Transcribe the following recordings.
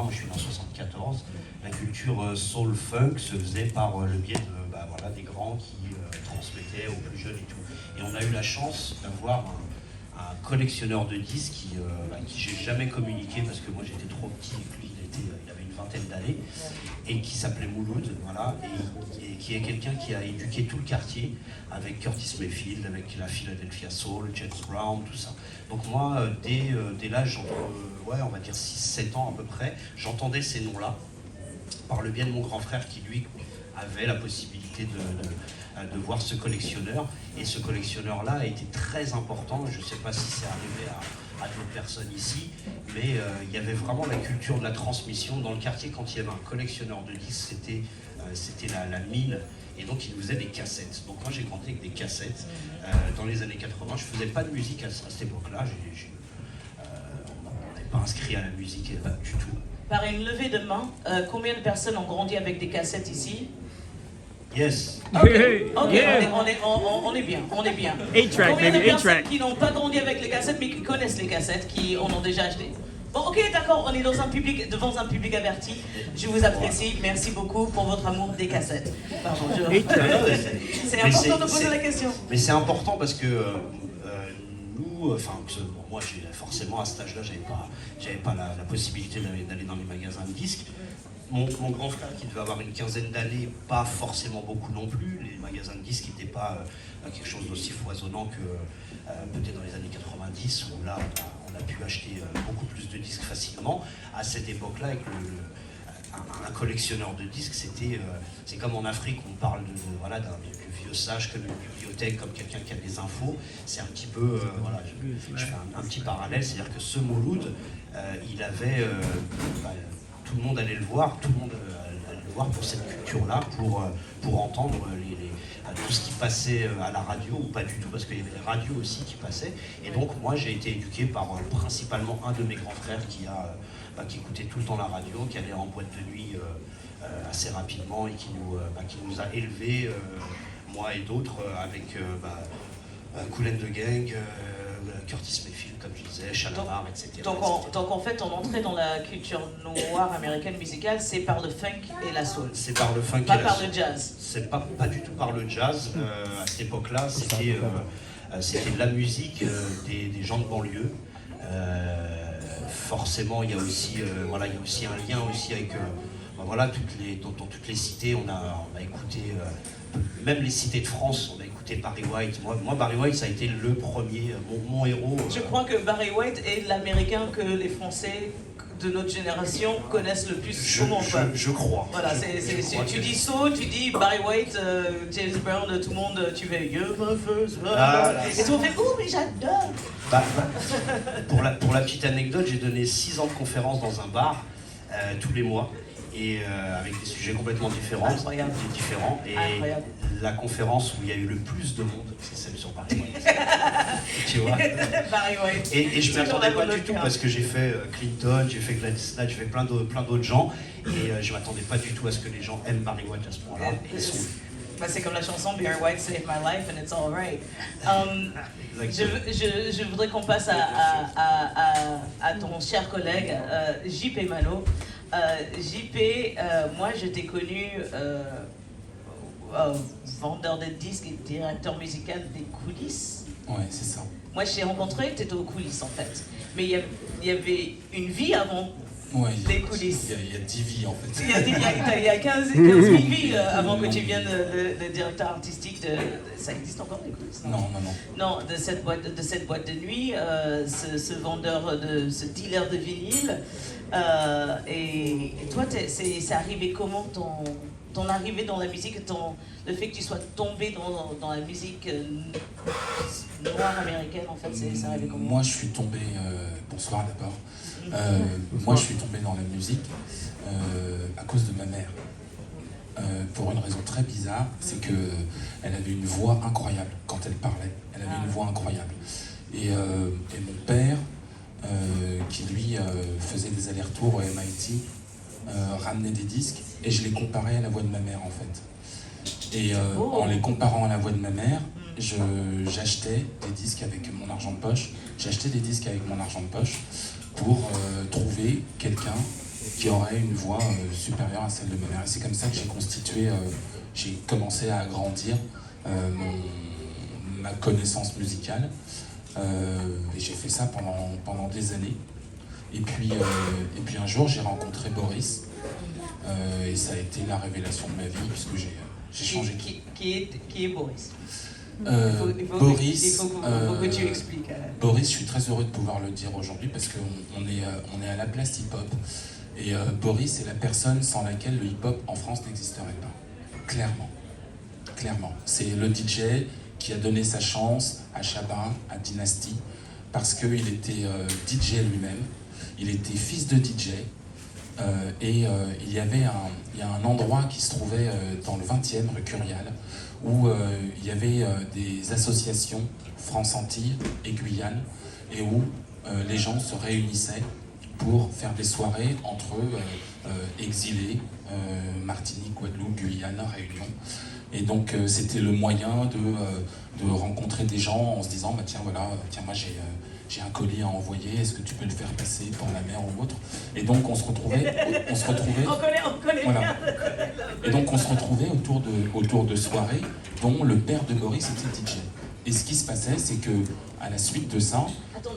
moi je suis né en 74, la culture soul funk se faisait par le biais de, voilà, des grands qui transmettaient aux plus jeunes et tout. Et on a eu la chance d'avoir un collectionneur de disques qui j'ai jamais communiqué parce que moi j'étais trop petit et que lui il avait une vingtaine d'années et qui s'appelait Mouloud, voilà, et qui est quelqu'un qui a éduqué tout le quartier avec Curtis Mayfield, avec la Philadelphia Soul, James Brown, tout ça. Donc moi, dès l'âge entre, on va dire 6-7 ans à peu près, j'entendais ces noms-là par le biais de mon grand frère qui lui avait la possibilité de voir ce collectionneur. Et ce collectionneur-là a été très important. Je ne sais pas si c'est arrivé à d'autres personnes ici, mais il y avait vraiment la culture de la transmission. Dans le quartier, quand il y avait un collectionneur de disques, c'était la mine. Et donc, il nous faisait des cassettes. Donc moi, j'ai grandi avec des cassettes. Dans les années 80, je ne faisais pas de musique à cette époque-là. On n'avait pas inscrit à la musique, pas du tout. Par une levée de main, combien de personnes ont grandi avec des cassettes ici? Yes. Ok, yeah. on est bien, on est bien. 8-track, Combien de baby, personnes 8-track. qui n'ont pas grandi avec les cassettes mais qui connaissent les cassettes, qui en ont déjà acheté? Bon, ok, d'accord, on est devant un public averti. Je vous apprécie, merci beaucoup pour votre amour des cassettes. Pardon, c'est important de poser la question. Mais c'est important parce que nous, moi, forcément à cet âge-là, j'avais pas la possibilité d'aller dans les magasins de disques. Mon grand frère qui devait avoir une quinzaine d'années, pas forcément beaucoup non plus, les magasins de disques n'étaient pas quelque chose d'aussi foisonnant que peut-être dans les années 90 où là on a pu acheter beaucoup plus de disques facilement. À cette époque-là, avec un collectionneur de disques, c'est comme en Afrique, on parle de vieux sage comme une bibliothèque, comme quelqu'un qui a des infos. C'est un petit peu, je fais un petit parallèle, c'est-à-dire que ce Mouloud, il avait... tout le monde allait le voir, tout le monde allait le voir pour cette culture-là, pour entendre tout ce qui passait à la radio, ou pas du tout, parce qu'il y avait les radios aussi qui passaient. Et donc moi j'ai été éduqué par principalement un de mes grands frères qui écoutait tout le temps la radio, qui allait en boîte de nuit assez rapidement et qui nous a élevés, moi et d'autres, avec Kool and the Gang, Curtis Mayfield, comme je disais, Shalamar, etc. Donc en fait, ton entrée dans la culture noire américaine musicale, c'est par le funk et la soul. C'est par le funk pas et la par soul. le jazz. C'est pas du tout par le jazz. À cette époque-là, c'était de la musique des gens de banlieue. Forcément, il y a aussi un lien aussi avec dans toutes les cités. On a écouté même les cités de France. On a écouté Barry White. Moi, Barry White, ça a été le premier, mon héros. Je crois que Barry White est l'américain que les Français de notre génération connaissent le plus souvent. Je crois. Voilà, tu dis soul, tu dis Barry White, James Brown, tout le monde, tu fais You're my first love. Et tout le monde fait oh mais j'adore. Pour la petite anecdote, j'ai donné 6 ans de conférences dans un bar tous les mois. Et avec des sujets complètement différents. Incroyable. Et Incroyable. la conférence où il y a eu le plus de monde, c'est celle sur Barry White. Tu vois. Barry White. Et je ne m'attendais pas du tout parce que j'ai fait Clinton, j'ai fait Gladys Knight, j'ai fait plein d'autres gens. Et je ne m'attendais pas du tout à ce que les gens aiment Barry White à ce point-là. C'est comme la chanson Barry White Saved My Life and It's All Right. Je voudrais qu'on passe à ton cher collègue JP Malo. JP, moi je t'ai connu vendeur de disques et directeur musical des coulisses. Ouais, c'est ça. Moi je t'ai rencontré, tu étais aux coulisses en fait. Mais il y avait une vie avant les coulisses. Il y a 10 vies en fait. Il y a 15 000 vies avant que tu viennes le directeur artistique de... Ça existe encore les coulisses? Non, de cette boîte de nuit, ce vendeur, ce dealer de vinyle. Et toi, c'est arrivé comment ton arrivée dans la musique, le fait que tu sois tombé dans la musique noire américaine, en fait, c'est arrivé comment? Moi, je suis tombé... bonsoir d'abord. Moi, je suis tombé dans la musique à cause de ma mère. Pour une raison très bizarre, c'est qu'elle avait une voix incroyable quand elle parlait. Elle avait une voix incroyable. Et mon père, qui lui faisait des allers-retours au MIT, ramenait des disques, et je les comparais à la voix de ma mère en fait. Et en les comparant à la voix de ma mère, j'achetais des disques avec mon argent de poche. J'achetais des disques avec mon argent de poche pour trouver quelqu'un qui aurait une voix supérieure à celle de ma mère. Et c'est comme ça que j'ai commencé à agrandir ma connaissance musicale. Et j'ai fait ça pendant des années. Et puis un jour, j'ai rencontré Boris. Et ça a été la révélation de ma vie, puisque j'ai changé. Qui est Boris? Boris, il faut que tu expliques. Boris, je suis très heureux de pouvoir le dire aujourd'hui parce qu'on est à la place hip-hop. Et Boris est la personne sans laquelle le hip-hop en France n'existerait pas. Clairement. Clairement. C'est le DJ qui a donné sa chance à Chabin, à Dynasty, parce qu'il était DJ lui-même. Il était fils de DJ. Il y a un endroit qui se trouvait dans le 20e, rue Curial, où il y avait des associations France-Antilles et Guyane, et où les gens se réunissaient pour faire des soirées entre exilés, Martinique, Guadeloupe, Guyane, Réunion. Et donc c'était le moyen de rencontrer des gens en se disant, bah, tiens voilà, moi j'ai un colis à envoyer, est-ce que tu peux le faire passer pour la mer ou autre? Et donc on se retrouvait voilà. Et donc on se retrouvait autour de soirées dont le père de Boris était DJ. Et ce qui se passait, c'est que à la suite de ça, attends,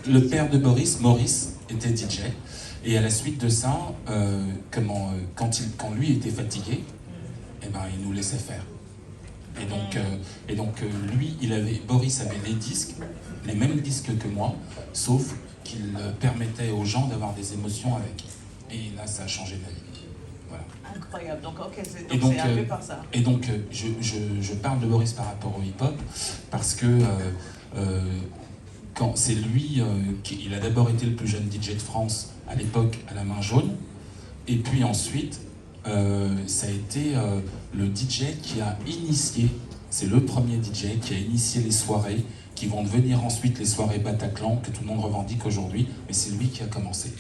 le père de Boris, Maurice, était DJ. Et à la suite de ça, quand lui était fatigué, eh ben, il nous laissait faire. Et donc lui, Boris avait les disques, les mêmes disques que moi, sauf qu'il permettait aux gens d'avoir des émotions avec. Et là, ça a changé ma vie. Voilà. Incroyable. Donc, c'est un peu par ça. Et donc, je parle de Boris par rapport au hip-hop, parce que quand c'est lui, il a d'abord été le plus jeune DJ de France à l'époque à la main jaune, et puis ensuite, ça a été le DJ qui a initié, c'est le premier DJ qui a initié les soirées, qui vont devenir ensuite les soirées Bataclan, que tout le monde revendique aujourd'hui, mais c'est lui qui a commencé.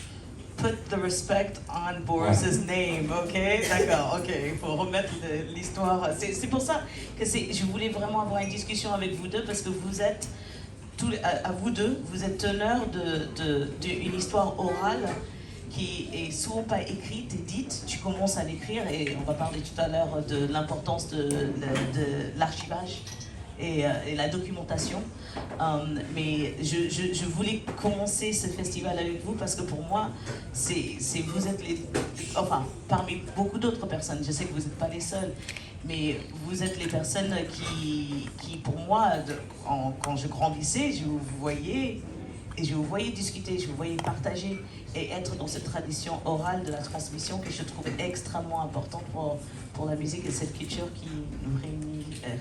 Put the respect on Boris's name, ok? D'accord, ok, il faut remettre l'histoire. C'est pour ça que je voulais vraiment avoir une discussion avec vous deux, parce que vous êtes, à vous deux, vous êtes teneurs d'une histoire orale qui est souvent pas écrite et dite. Tu commences à l'écrire, et on va parler tout à l'heure de l'importance de l'archivage et la documentation. Mais je voulais commencer ce festival avec vous parce que pour moi, vous êtes enfin, parmi beaucoup d'autres personnes, je sais que vous n'êtes pas les seuls, mais vous êtes les personnes qui pour moi, quand je grandissais, je vous voyais discuter, je vous voyais partager et être dans cette tradition orale de la transmission que je trouvais extrêmement importante pour la musique et cette culture qui nous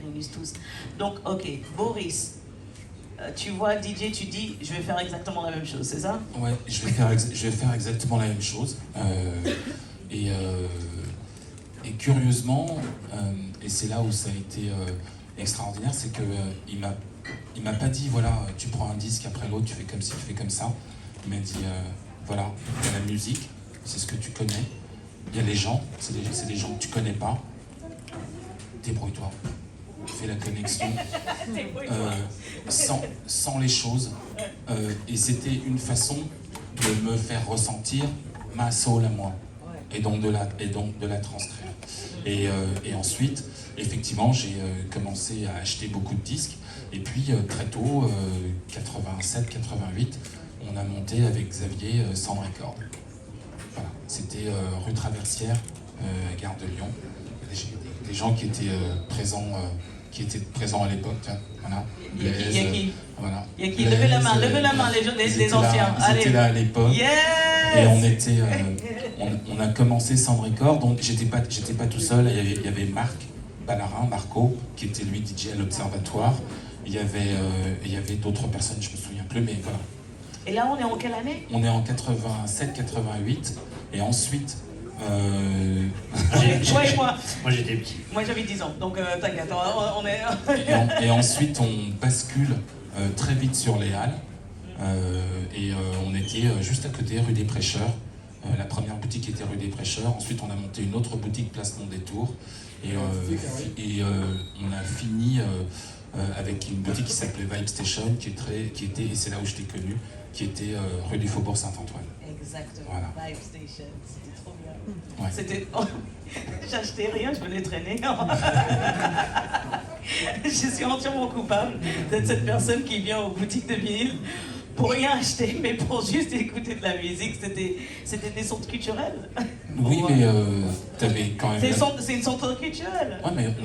réunissent tous. Donc, ok, Boris, tu vois DJ, tu dis, je vais faire exactement la même chose, c'est ça? Ouais, je vais faire exactement la même chose. Et curieusement, et c'est là où ça a été extraordinaire, c'est que il m'a pas dit, voilà, tu prends un disque après l'autre, tu fais comme ci, tu fais comme ça. Il m'a dit, voilà, il y a la musique, c'est ce que tu connais. Il y a les gens, c'est des gens que tu connais pas. Débrouille-toi, fais la connexion. Sans les choses. Et c'était une façon de me faire ressentir ma soul à moi. Et donc de la transcrire. Et ensuite, effectivement, j'ai commencé à acheter beaucoup de disques. Et puis, très tôt, 87-88, on a monté avec Xavier Sound Record. Voilà. C'était rue Traversière, gare de Lyon. Des gens qui étaient présents à l'époque. Voilà. Il y a qui? Voilà. Il y a qui? Levez la main, les anciens. Ils étaient là à l'époque. Yes! Et on a commencé Sound Record, donc j'étais pas tout seul. Il y avait Marc Ballarin, Marco, qui était lui DJ à l'Observatoire. Il y avait d'autres personnes, je me souviens plus, mais voilà. Et là, on est en quelle année? On est en 87-88, et ensuite... Moi j'étais petit. Moi j'avais 10 ans, donc t'inquiète, on est... et ensuite on bascule très vite sur les Halles, et on était juste à côté, rue des Prêcheurs. La première boutique était rue des Prêcheurs, ensuite on a monté une autre boutique, place Mondétour, et on a fini avec une boutique qui s'appelait Vibe Station, qui était, et c'est là où je t'ai connu, qui était rue du Faubourg Saint-Antoine. Exactement, voilà. Vibe Station, c'était trop bien. Ouais. C'était... J'achetais rien, je venais traîner. Je suis entièrement coupable d'être cette personne qui vient aux boutiques de vinyle pour rien acheter, mais pour juste écouter de la musique. C'était des centres culturels. Oui, mais t'avais quand même... C'est une centre culturelle. Ouais, mais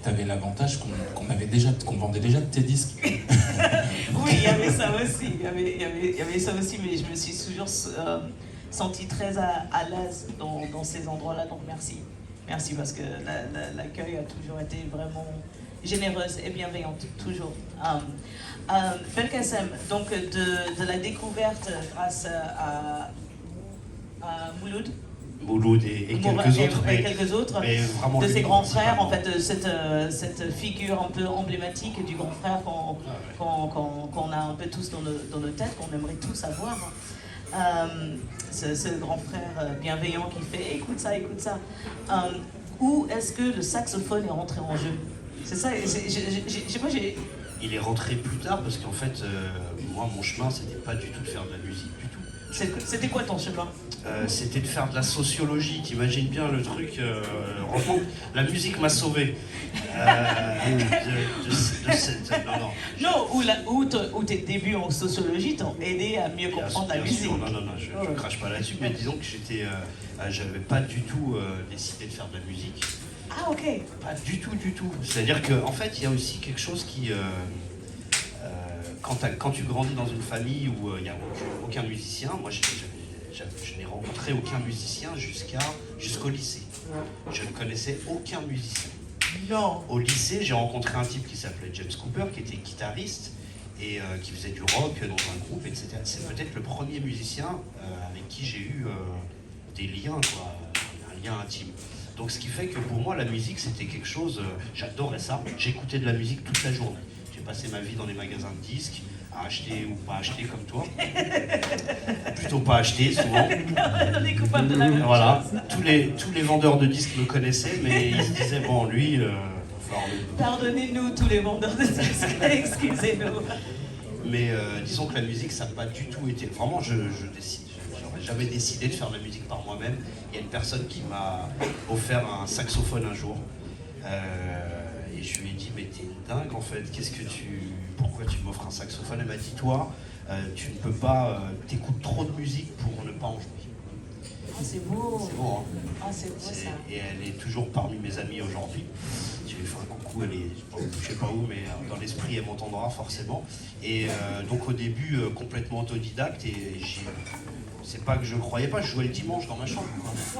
t'avais l'avantage qu'on vendait déjà de tes disques. Oui, il y avait ça aussi. Il y avait ça aussi, mais je me suis toujours sentie très à l'aise dans ces endroits-là, donc merci. Merci parce que l'accueil a toujours été vraiment généreuse et bienveillante, toujours. Belkacem, donc de la découverte grâce à Mouloud. Mouloud et quelques autres. Mais vraiment de ses grands frères, en fait, cette figure un peu emblématique du grand frère qu'on a un peu tous dans nos têtes, qu'on aimerait tous avoir. Ce grand frère bienveillant qui fait écoute ça. Où est-ce que le saxophone est rentré en jeu? C'est ça, Il est rentré plus tard parce qu'en fait, moi, mon chemin, c'était pas du tout de faire de la musique, du tout. C'était quoi ton chemin? C'était de faire de la sociologie, t'imagines bien le truc. Franchement, la musique m'a sauvé. Non, où tes débuts en sociologie t'ont aidé à mieux comprendre la musique. Non, je crache pas là-dessus, mais disons que j'avais pas du tout décidé de faire de la musique. Ah, ok. Pas du tout. C'est-à-dire qu'en fait, il y a aussi quelque chose qui... quand tu grandis dans une famille où il n'y a aucun musicien, moi je n'ai rencontré aucun musicien jusqu'au lycée. Je ne connaissais aucun musicien. Non. Au lycée, j'ai rencontré un type qui s'appelait James Cooper, qui était guitariste et qui faisait du rock dans un groupe, etc. C'est peut-être le premier musicien avec qui j'ai eu des liens, quoi, un lien intime. Donc ce qui fait que pour moi, la musique, c'était quelque chose... j'adorais ça. J'écoutais de la musique toute la journée. J'ai passé ma vie dans les magasins de disques, à acheter ou pas acheter comme toi. Plutôt pas acheter, souvent. On est coupable de la même voilà. chose. Tous les vendeurs de disques me connaissaient, mais ils se disaient, bon, lui... Pardonnez-nous tous les vendeurs de disques, excusez-nous. Mais disons que la musique, ça n'a pas du tout été... Vraiment, j'aurais jamais décidé de faire de la musique par moi-même. Il y a une personne qui m'a offert un saxophone un jour. Et je lui ai dit, mais t'es une dingue en fait, pourquoi tu m'offres un saxophone? Elle m'a dit, toi, tu ne peux pas, t'écoutes trop de musique pour ne pas en jouer. Ah, c'est beau. C'est beau, hein. Ah, c'est beau ça. Et elle est toujours parmi mes amis aujourd'hui. Je lui ai fait un coucou, elle est, je sais pas où, mais dans l'esprit, elle m'entendra forcément. Et donc au début, complètement autodidacte, et c'est pas que je croyais pas, je jouais le dimanche dans ma chambre.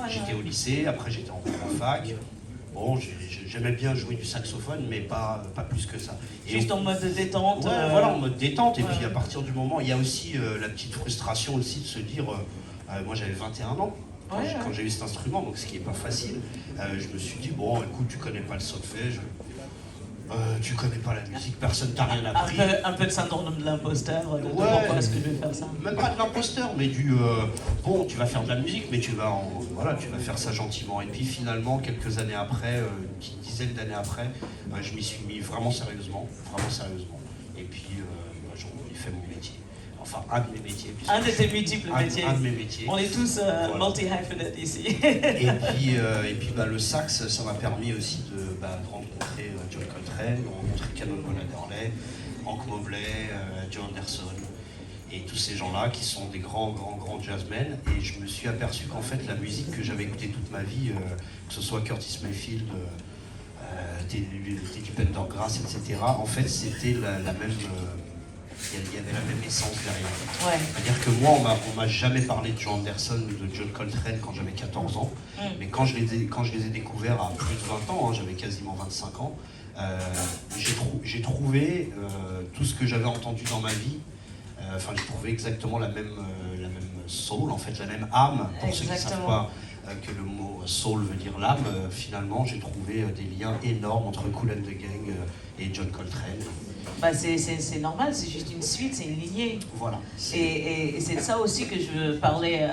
J'étais au lycée, après j'étais en fac. Bon, j'aimais bien jouer du saxophone, mais pas plus que ça. Juste en mode détente. Ouais, voilà, en mode détente. Et puis à partir du moment, il y a aussi la petite frustration aussi de se dire, moi j'avais 21 ans quand j'ai eu cet instrument, donc ce qui est pas facile. Je me suis dit, bon, écoute, tu connais pas le solfège, tu connais pas la musique, personne t'a rien appris. Un peu de syndrome de l'imposteur, pourquoi est-ce que je vais faire ça? Même pas de l'imposteur, mais bon, tu vas faire de la musique, mais tu vas faire ça gentiment. Et puis finalement, quelques années après, une petite dizaine d'années après, je m'y suis mis vraiment sérieusement. Et puis, j'en ai fait mon métier. Enfin, un de mes métiers. Un de tes multiples métiers. Un de mes métiers. On est tous multi-hyphenate ici. et puis le sax, ça m'a permis aussi de rencontrer John Coltrane, de rencontrer Cannonball Adderley, Hank Mobley, Joe Anderson, et tous ces gens-là qui sont des grands jazzmen. Et je me suis aperçu qu'en fait, la musique que j'avais écoutée toute ma vie, que ce soit Curtis Mayfield, Teddy Pendergrass, etc., en fait, c'était la même... il y avait la même essence derrière. Ouais. C'est-à-dire que moi, on m'a jamais parlé de Joe Anderson ou de John Coltrane quand j'avais 14 ans. Mais quand je les ai découverts à plus de 20 ans, j'avais quasiment 25 ans, j'ai trouvé tout ce que j'avais entendu dans ma vie. J'ai trouvé exactement la même soul, en fait, la même âme. Pour ceux qui ne savent pas que le mot soul veut dire l'âme, finalement, j'ai trouvé des liens énormes entre Kool and the Gang et John Coltrane. C'est normal, c'est juste une suite, c'est une lignée. Voilà. Et c'est de ça aussi que je veux parler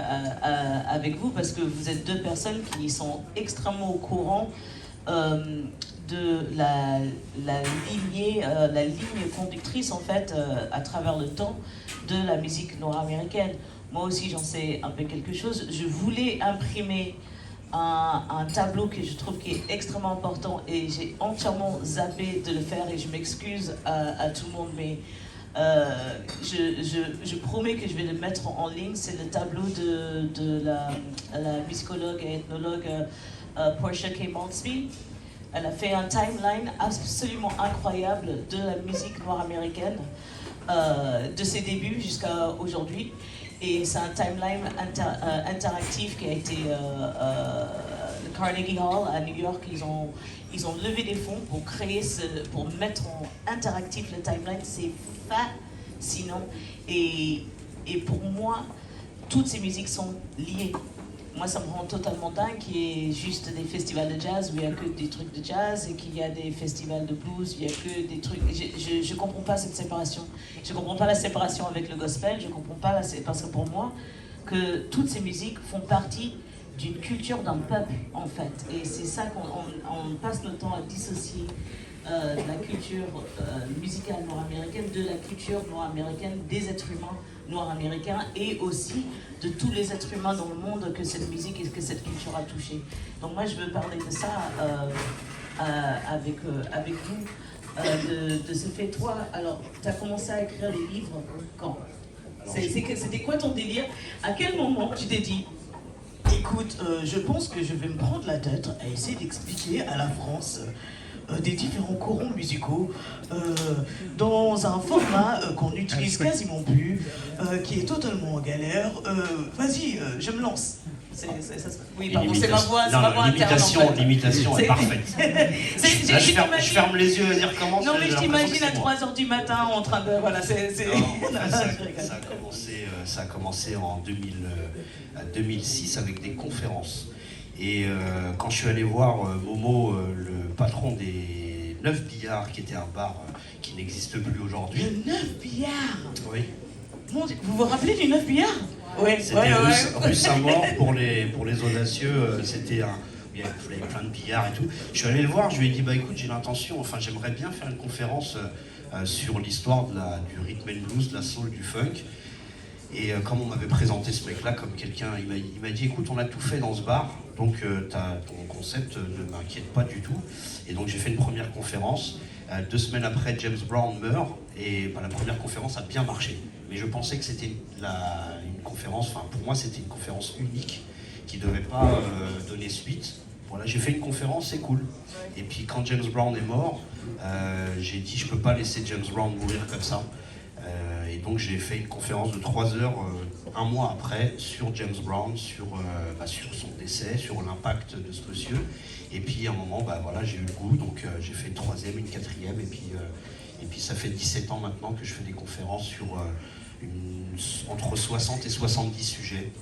avec vous, parce que vous êtes deux personnes qui sont extrêmement au courant de la lignée, la ligne conductrice en fait à travers le temps de la musique nord-américaine. Moi aussi j'en sais un peu quelque chose. Je voulais imprimer un tableau que je trouve qui est extrêmement important et j'ai entièrement zappé de le faire et je m'excuse à tout le monde, mais je promets que je vais le mettre en ligne. C'est le tableau de la musicologue et ethnologue Portia K. Maltby. Elle a fait un timeline absolument incroyable de la musique noire américaine, de ses débuts jusqu'à aujourd'hui. Et c'est un timeline interactif qui a été le Carnegie Hall à New York. Ils ont levé des fonds pour créer pour mettre en interactif le timeline. C'est fascinant. Et pour moi, toutes ces musiques sont liées. Moi, ça me rend totalement dingue qu'il y ait juste des festivals de jazz où il n'y a que des trucs de jazz et qu'il y a des festivals de blues où il n'y a que des trucs... Je ne comprends pas cette séparation. Je ne comprends pas la séparation avec le gospel, je ne comprends pas parce que pour moi, que toutes ces musiques font partie d'une culture d'un peuple, en fait. Et c'est ça qu'on passe notre temps à dissocier la culture musicale nord-américaine de la culture nord-américaine, des êtres humains nord-américains et aussi de tous les êtres humains dans le monde que cette musique et que cette culture a touché. Donc moi je veux parler de ça avec vous, de ce fait. Toi, alors tu as commencé à écrire des livres quand? C'était quoi ton délire? À quel moment tu t'es dit écoute, je pense que je vais me prendre la tête à essayer d'expliquer à la France des différents courants musicaux dans un format qu'on n'utilise quasiment plus, qui est totalement en galère. Vas-y, je me lance. Oui, pardon, c'est ma voix, l'imitation est parfaite. Là, je ferme les yeux à dire comment. Non, mais je t'imagine à 3h du matin en train de... Voilà, ça a commencé en 2006 avec des conférences. Et quand je suis allé voir Momo, le patron des 9 billards, qui était un bar qui n'existe plus aujourd'hui. Le 9 billards? Oui. Mon Dieu, vous vous rappelez du 9 billards? Oui, c'était rue Saint-Maur pour les audacieux. C'était il y avait plein de billards et tout. Je suis allé le voir, je lui ai dit, bah écoute, j'ai l'intention, enfin j'aimerais bien faire une conférence sur l'histoire du rhythm and blues, de la soul, du funk. Et comme on m'avait présenté ce mec-là comme quelqu'un, il m'a dit, écoute, on a tout fait dans ce bar, donc ton concept ne m'inquiète pas du tout. Et donc j'ai fait une première conférence. 2 semaines après, James Brown meurt, et la première conférence a bien marché. Mais je pensais que c'était une conférence, enfin pour moi c'était une conférence unique, qui ne devait pas donner suite. Voilà, j'ai fait une conférence, c'est cool. Et puis quand James Brown est mort, j'ai dit, je peux pas laisser James Brown mourir comme ça. Et donc j'ai fait une conférence de 3 heures, un mois après, sur James Brown, sur son décès, sur l'impact de ce monsieur. Et puis à un moment, voilà, j'ai eu le goût, donc j'ai fait une 3e, une 4e, et puis ça fait 17 ans maintenant que je fais des conférences sur entre 60 et 70 sujets,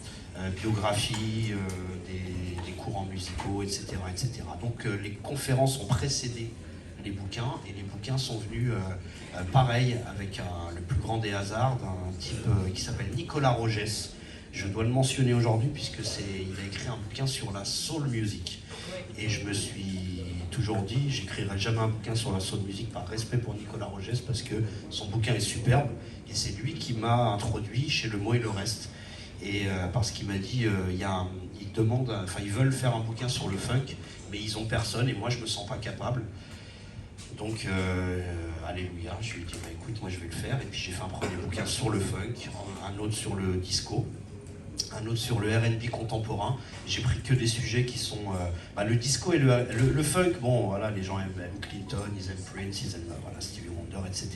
biographie, des courants musicaux, etc. etc. Donc les conférences ont précédé les bouquins, et les bouquins sont venus pareil, avec le plus grand des hasards, d'un type qui s'appelle Nicolas Rogès. Je dois le mentionner aujourd'hui puisque il a écrit un bouquin sur la soul music. Et je me suis toujours dit, j'écrirai jamais un bouquin sur la soul music par respect pour Nicolas Rogès, parce que son bouquin est superbe, et c'est lui qui m'a introduit chez Le Mot et le Reste. Et parce qu'il m'a dit, ils veulent faire un bouquin sur le funk, mais ils ont personne, et moi je me sens pas capable. Donc, alléluia, je lui ai dit, écoute, moi je vais le faire. Et puis j'ai fait un premier bouquin sur le funk, un autre sur le disco, un autre sur le R&B contemporain. J'ai pris que des sujets qui sont... le disco et le funk, bon, voilà, les gens aiment Clinton, ils aiment Prince, ils aiment Stevie Wonder, etc.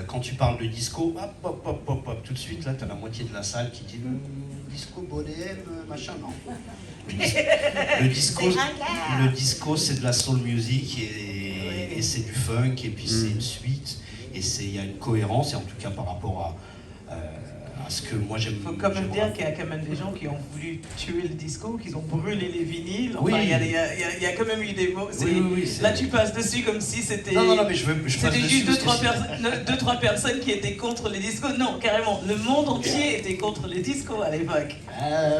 Quand tu parles de disco, hop, tout de suite, là, tu as la moitié de la salle qui dit disco, bohème, machin, non. Le disco, c'est de la soul music, et c'est du funk, et puis c'est une suite, et il y a une cohérence, et en tout cas par rapport à ce que moi j'aime. Il faut quand même dire qu'il y a quand même des gens qui ont voulu tuer le disco, qui ont brûlé les vinyles. Oui. Enfin, il y a quand même eu des mots. Là tu passes dessus comme si c'était... Non, mais je c'était juste 2-3 personnes qui étaient contre les discos. Non, carrément, le monde entier était contre les discos à l'époque.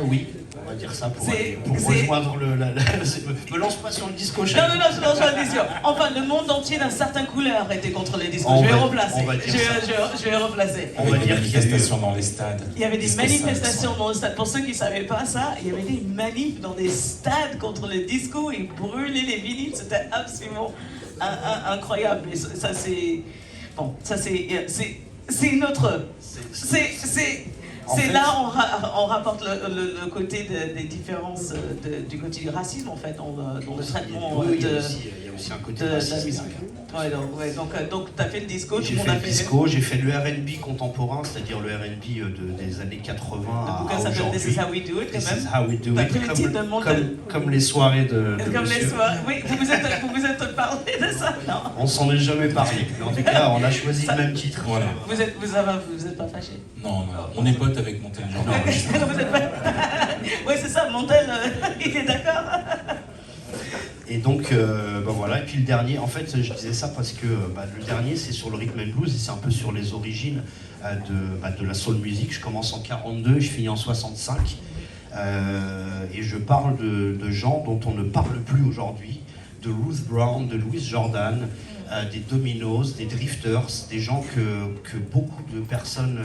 Oui, on va dire ça pour rejoindre me lance pas sur le disco. Non, je lance pas le disco. Enfin, le monde entier d'un certain couleur était contre les discos. Je vais replacer. Je vais replacer. On va dire manifestations dans les stades. Il y avait des manifestations dans les stades. Pour ceux qui ne savaient pas ça, il y avait des manifs dans des stades contre le disco. Ils brûlaient les vinyles. C'était absolument incroyable. Et ça, c'est... Bon, ça, c'est une autre... C'est là on rapporte le côté des différences du côté du racisme, en fait, dans le traitement il y a aussi un côté raciste. Donc tu as fait le disco, j'ai fait le disco, j'ai fait le R&B contemporain, c'est-à-dire le R&B des années 80 à aujourd'hui. Ça s'appelle This is how we do it, quand même. This is how we do it, comme les soirées de Comme les soirées, oui, vous vous êtes parlé de ça, non? On s'en est jamais parlé, mais en tout cas, on a choisi le même titre. Voilà. Vous êtes pas fâché? Non, on est potes avec Montel. Oui, c'est ça, Montel, il est d'accord. Et donc, voilà. Et puis le dernier, en fait, je disais ça parce que le dernier, c'est sur le rhythm and blues et c'est un peu sur les origines de la soul music. Je commence en 42 et je finis en 65. Et je parle de gens dont on ne parle plus aujourd'hui, de Ruth Brown, de Louis Jordan, des Dominos, des Drifters, des gens que beaucoup de personnes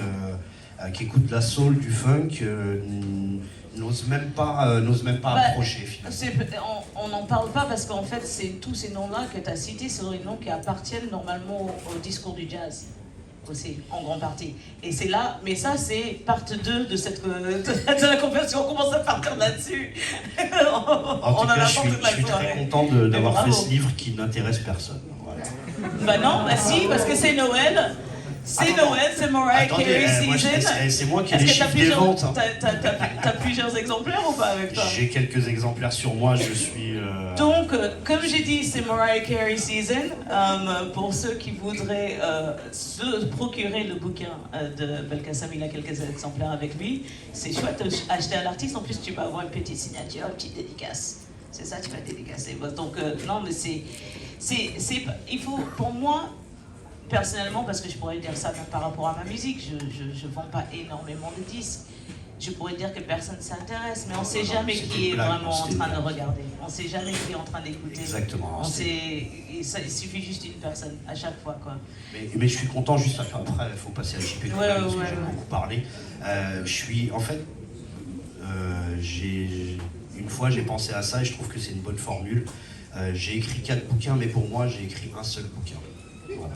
qui écoutent de la soul, du funk, n'osent même pas approcher finalement. On n'en parle pas parce qu'en fait, c'est tous ces noms-là que tu as cités, ce sont des noms qui appartiennent normalement au discours du jazz. Aussi, en grande partie. Et c'est là, mais ça c'est part 2 de la conversion, on commence à partir là-dessus. En tout cas, je suis très content d'avoir fait ce livre qui n'intéresse personne. Voilà. Bah non, bah si, parce que c'est Noël. C'est Noël, c'est Mariah Carey season. C'est moi qui ai les chiffres des ventes. T'as plusieurs exemplaires ou pas avec toi? J'ai quelques exemplaires sur moi, je suis... Donc, comme j'ai dit, c'est Mariah Carey season. Pour ceux qui voudraient se procurer le bouquin de Belkacem, il a quelques exemplaires avec lui. C'est chouette d'acheter à l'artiste. En plus, tu vas avoir une petite signature, une petite dédicace. C'est ça, tu vas dédicacer. Donc, non, mais il faut, pour moi... Personnellement, parce que je pourrais dire ça même par rapport à ma musique, je ne vends pas énormément de disques. Je pourrais dire que personne ne s'intéresse, mais on ne sait jamais qui est vraiment en train de regarder. On ne sait jamais qui est en train d'écouter. Exactement. Il suffit juste une personne à chaque fois, quoi. Mais je suis content juste après, il faut passer à JP parce que j'aime beaucoup parler. Une fois j'ai pensé à ça et je trouve que c'est une bonne formule. J'ai écrit 4 bouquins, mais pour moi j'ai écrit un seul bouquin. Voilà.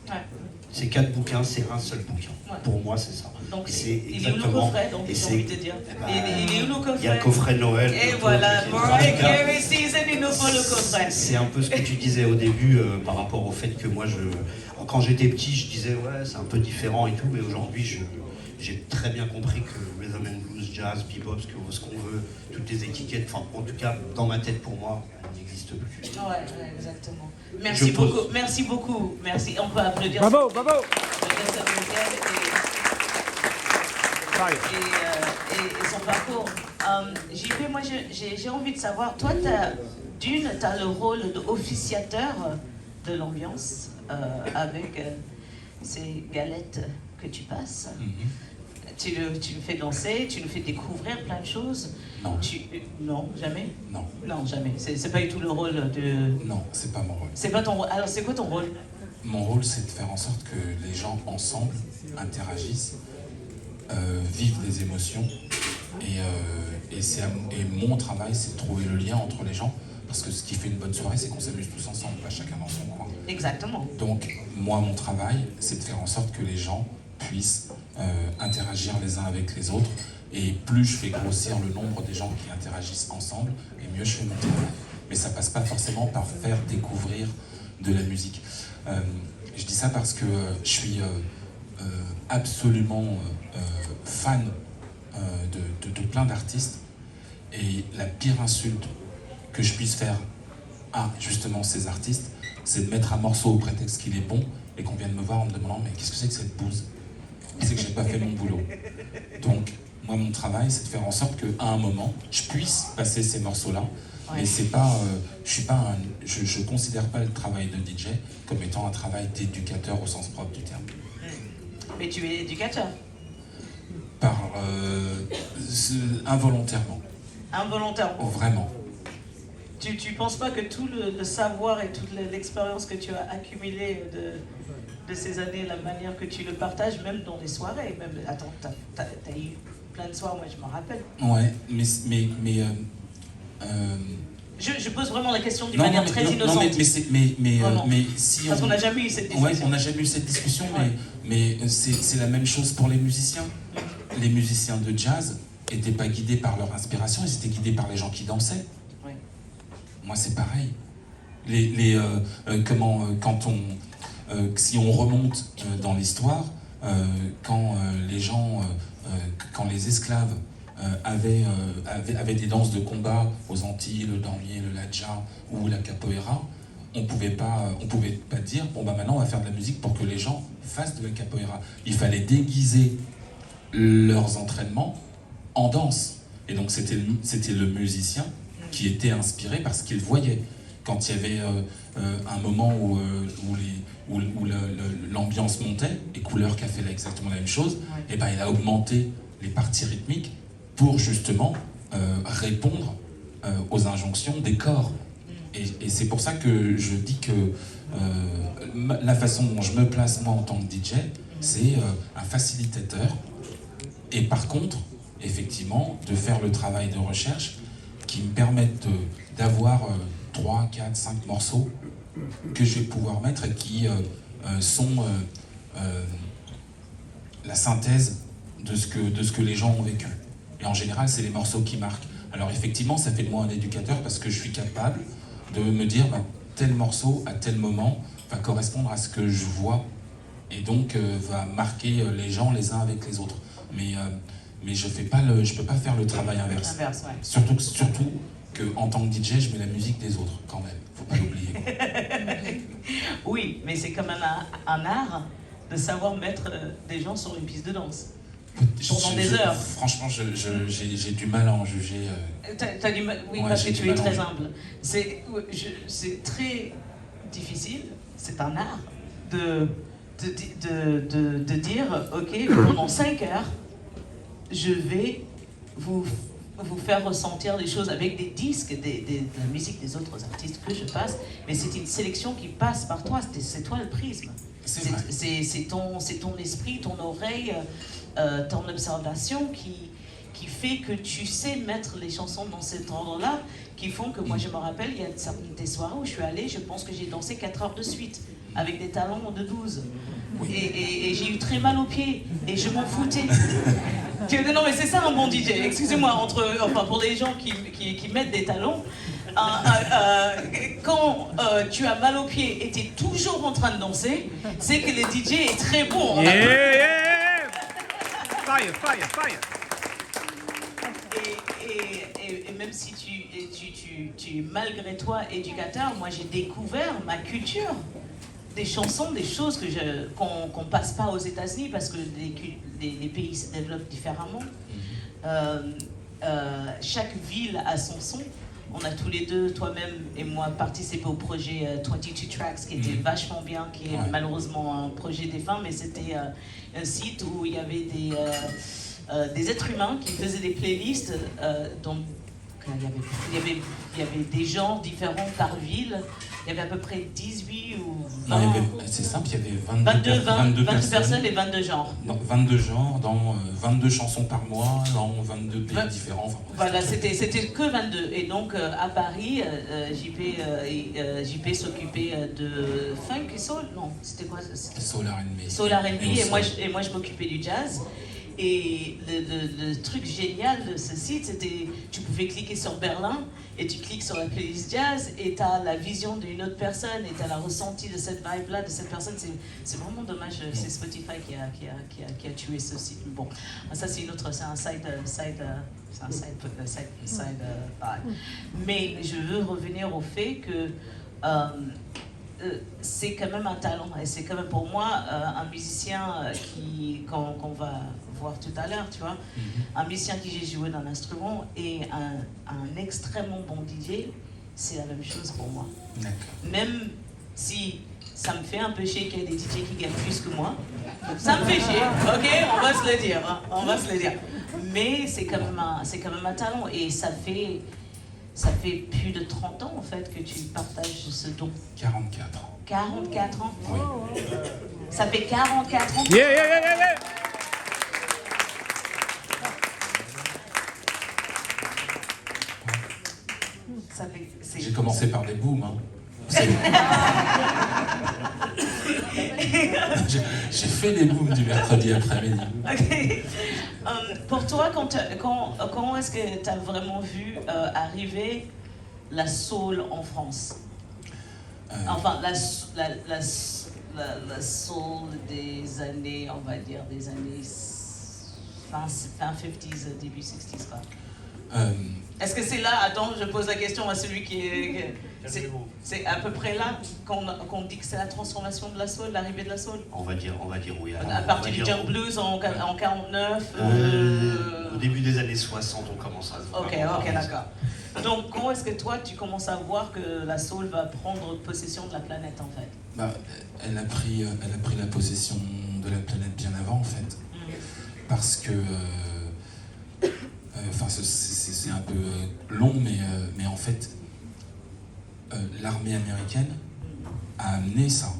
Ouais. C'est 4 bouquins, c'est un seul bouquin. Ouais. Pour moi, c'est ça. Donc, il est où le coffret, donc j'ai envie de te dire. Il est où le coffret? Il y a le coffret de Noël. Et voilà, Mariah Carey season, il nous faut le coffret. C'est un peu ce que tu disais au début par rapport au fait que moi, quand j'étais petit, je disais ouais, c'est un peu différent et tout, mais aujourd'hui, j'ai très bien compris que rhythm and blues, jazz, bebop, ce qu'on veut, toutes les étiquettes, enfin, en tout cas, dans ma tête, pour moi, elles n'existent plus. Ouais, exactement. Merci beaucoup. Merci. On peut applaudir. Bravo. Et son parcours. JP, moi, j'ai envie de savoir, toi, tu as le rôle d'officiateur de l'ambiance avec ces galettes que tu passes. Tu nous fais danser, tu nous fais découvrir plein de choses. Non. Non, jamais? Non. Non, jamais. C'est pas du tout le rôle de... Non, c'est pas mon rôle. C'est pas ton rôle. Alors, c'est quoi ton rôle? Mon rôle, c'est de faire en sorte que les gens, ensemble, interagissent, vivent des émotions. Et mon travail, c'est de trouver le lien entre les gens. Parce que ce qui fait une bonne soirée, c'est qu'on s'amuse tous ensemble, pas chacun dans son coin. Exactement. Donc, moi, mon travail, c'est de faire en sorte que les gens puissent interagir les uns avec les autres. Et plus je fais grossir le nombre des gens qui interagissent ensemble, et mieux je fais mon travail. Mais ça passe pas forcément par faire découvrir de la musique. Je dis ça parce que je suis absolument fan de plein d'artistes. Et la pire insulte que je puisse faire à justement ces artistes, c'est de mettre un morceau au prétexte qu'il est bon et qu'on vienne me voir en me demandant mais qu'est-ce que c'est que cette bouse? C'est que j'ai pas fait mon boulot. Donc moi mon travail c'est de faire en sorte qu'à un moment je puisse passer ces morceaux-là. Ouais. Mais c'est pas, je considère pas le travail de DJ comme étant un travail d'éducateur au sens propre du terme. Mais tu es éducateur? Involontairement. Involontairement. Vraiment. Tu penses pas que tout le savoir et toute l'expérience que tu as accumulée de ces années, la manière que tu le partages, même dans les soirées, même, attends, t'as eu plein de soirs, moi je m'en rappelle. Ouais, mais je pose vraiment la question d'une manière très innocente. Mais si parce qu'on n'a jamais eu cette discussion. Ouais, on n'a jamais eu cette discussion, mais c'est la même chose pour les musiciens. Les musiciens de jazz n'étaient pas guidés par leur inspiration, ils étaient guidés par les gens qui dansaient. Ouais. Moi, c'est pareil. Si on remonte dans l'histoire, quand les esclaves avaient des danses de combat aux Antilles, le damier, le ladja ou la capoeira, on pouvait pas dire bon bah maintenant on va faire de la musique pour que les gens fassent de la capoeira. Il fallait déguiser leurs entraînements en danse. Et donc c'était le musicien qui était inspiré par ce qu'il voyait. Quand il y avait un moment où l'ambiance montait, et Couleur qui a fait exactement la même chose, et ben il a augmenté les parties rythmiques pour justement répondre aux injonctions des corps. Et c'est pour ça que je dis que la façon dont je me place moi en tant que DJ, c'est un facilitateur, et par contre, effectivement, de faire le travail de recherche qui me permette d'avoir 3, 4, 5 morceaux que je vais pouvoir mettre et qui sont la synthèse de ce que les gens ont vécu. Et en général, c'est les morceaux qui marquent. Alors effectivement, ça fait de moi un éducateur parce que je suis capable de me dire tel morceau, à tel moment, va correspondre à ce que je vois et donc va marquer les gens les uns avec les autres. Mais je peux pas faire le travail inverse. Ouais. Surtout qu'en tant que DJ, je mets la musique des autres, quand même. Faut pas l'oublier. Oui, mais c'est quand même un art de savoir mettre des gens sur une piste de danse. Pendant des heures. Franchement, j'ai du mal à en juger. T'as du mal, oui, ouais, parce que tu es très humble. C'est très difficile, c'est un art de dire, ok, pendant 5 heures, je vais vous faire ressentir des choses avec des disques, de la musique des autres artistes que je passe, mais c'est une sélection qui passe par toi, c'est toi le prisme. C'est ton esprit, ton oreille, ton observation qui fait que tu sais mettre les chansons dans cet ordre-là, qui font que moi je me rappelle, il y a des soirées où je suis allée, je pense que j'ai dansé 4 heures de suite, avec des talons de 12. Oui. Et j'ai eu très mal aux pieds, et je m'en foutais. Non mais c'est ça un bon DJ, excusez-moi, pour les gens qui mettent des talons, quand tu as mal aux pieds et tu es toujours en train de danser, c'est que le DJ est très bon. Yeah. Fire. Et même si tu es malgré toi éducateur, moi j'ai découvert ma culture, des chansons, des choses qu'on passe pas aux États-Unis parce que les pays se développent différemment. Chaque ville a son son. On a tous les deux, toi-même et moi, participé au projet 22 Tracks qui était vachement bien, qui est malheureusement un projet défunt, mais c'était un site où il y avait des êtres humains qui faisaient des playlists. Donc, il y avait des genres différents par ville. Il y avait à peu près 18 ou 20... C'est simple, il y avait 22 personnes et 22 genres. Donc 22 genres, dans 22 chansons par mois, dans 22 pays différents. Enfin, voilà, c'était que 22. Et donc, à Paris, JP s'occupait de funk et soul. Non, c'était quoi? Soul R&B. Soul R&B, et moi je m'occupais du jazz. Et le truc génial de ce site, c'était tu pouvais cliquer sur Berlin et tu cliques sur la playlist jazz et tu as la vision d'une autre personne et tu as la ressenti de cette vibe-là, de cette personne. C'est vraiment dommage, c'est Spotify qui a tué ce site. Bon, ça c'est un side vibe. Mais je veux revenir au fait que c'est quand même un talent et c'est quand même pour moi un musicien qu'on va voir tout à l'heure, tu vois, un musicien qui j'ai joué d'un instrument et un extrêmement bon DJ, c'est la même chose pour moi. Même si ça me fait un peu chier qu'il y ait des DJ qui gagnent plus que moi. Ça me fait chier, ok, on va se le dire, hein, on va se le dire. Mais c'est quand même un talent et ça fait plus de 30 ans en fait que tu partages ce don. 44 ans. 44 ans? Oui. Ça fait 44 ans. Yeah. J'ai commencé par des booms. Hein. J'ai fait des booms du mercredi après-midi. Okay. Pour toi, quand est-ce que tu as vraiment vu arriver la soul en France? Enfin, la soul des années, on va dire, des années fin 50s, début 60s, quoi. Est-ce que c'est là, attends, je pose la question à celui qui est... C'est à peu près là qu'on dit que c'est la transformation de la soul, l'arrivée de la soul? On va dire oui. À partir du jump blues en 49 Au début des années 60, on commence à se voir. Ok, d'accord. Donc, comment est-ce que toi, tu commences à voir que la soul va prendre possession de la planète, en fait? Elle a pris la possession de la planète bien avant, en fait. Parce que... c'est un peu long, mais en fait, l'armée américaine a amené ça.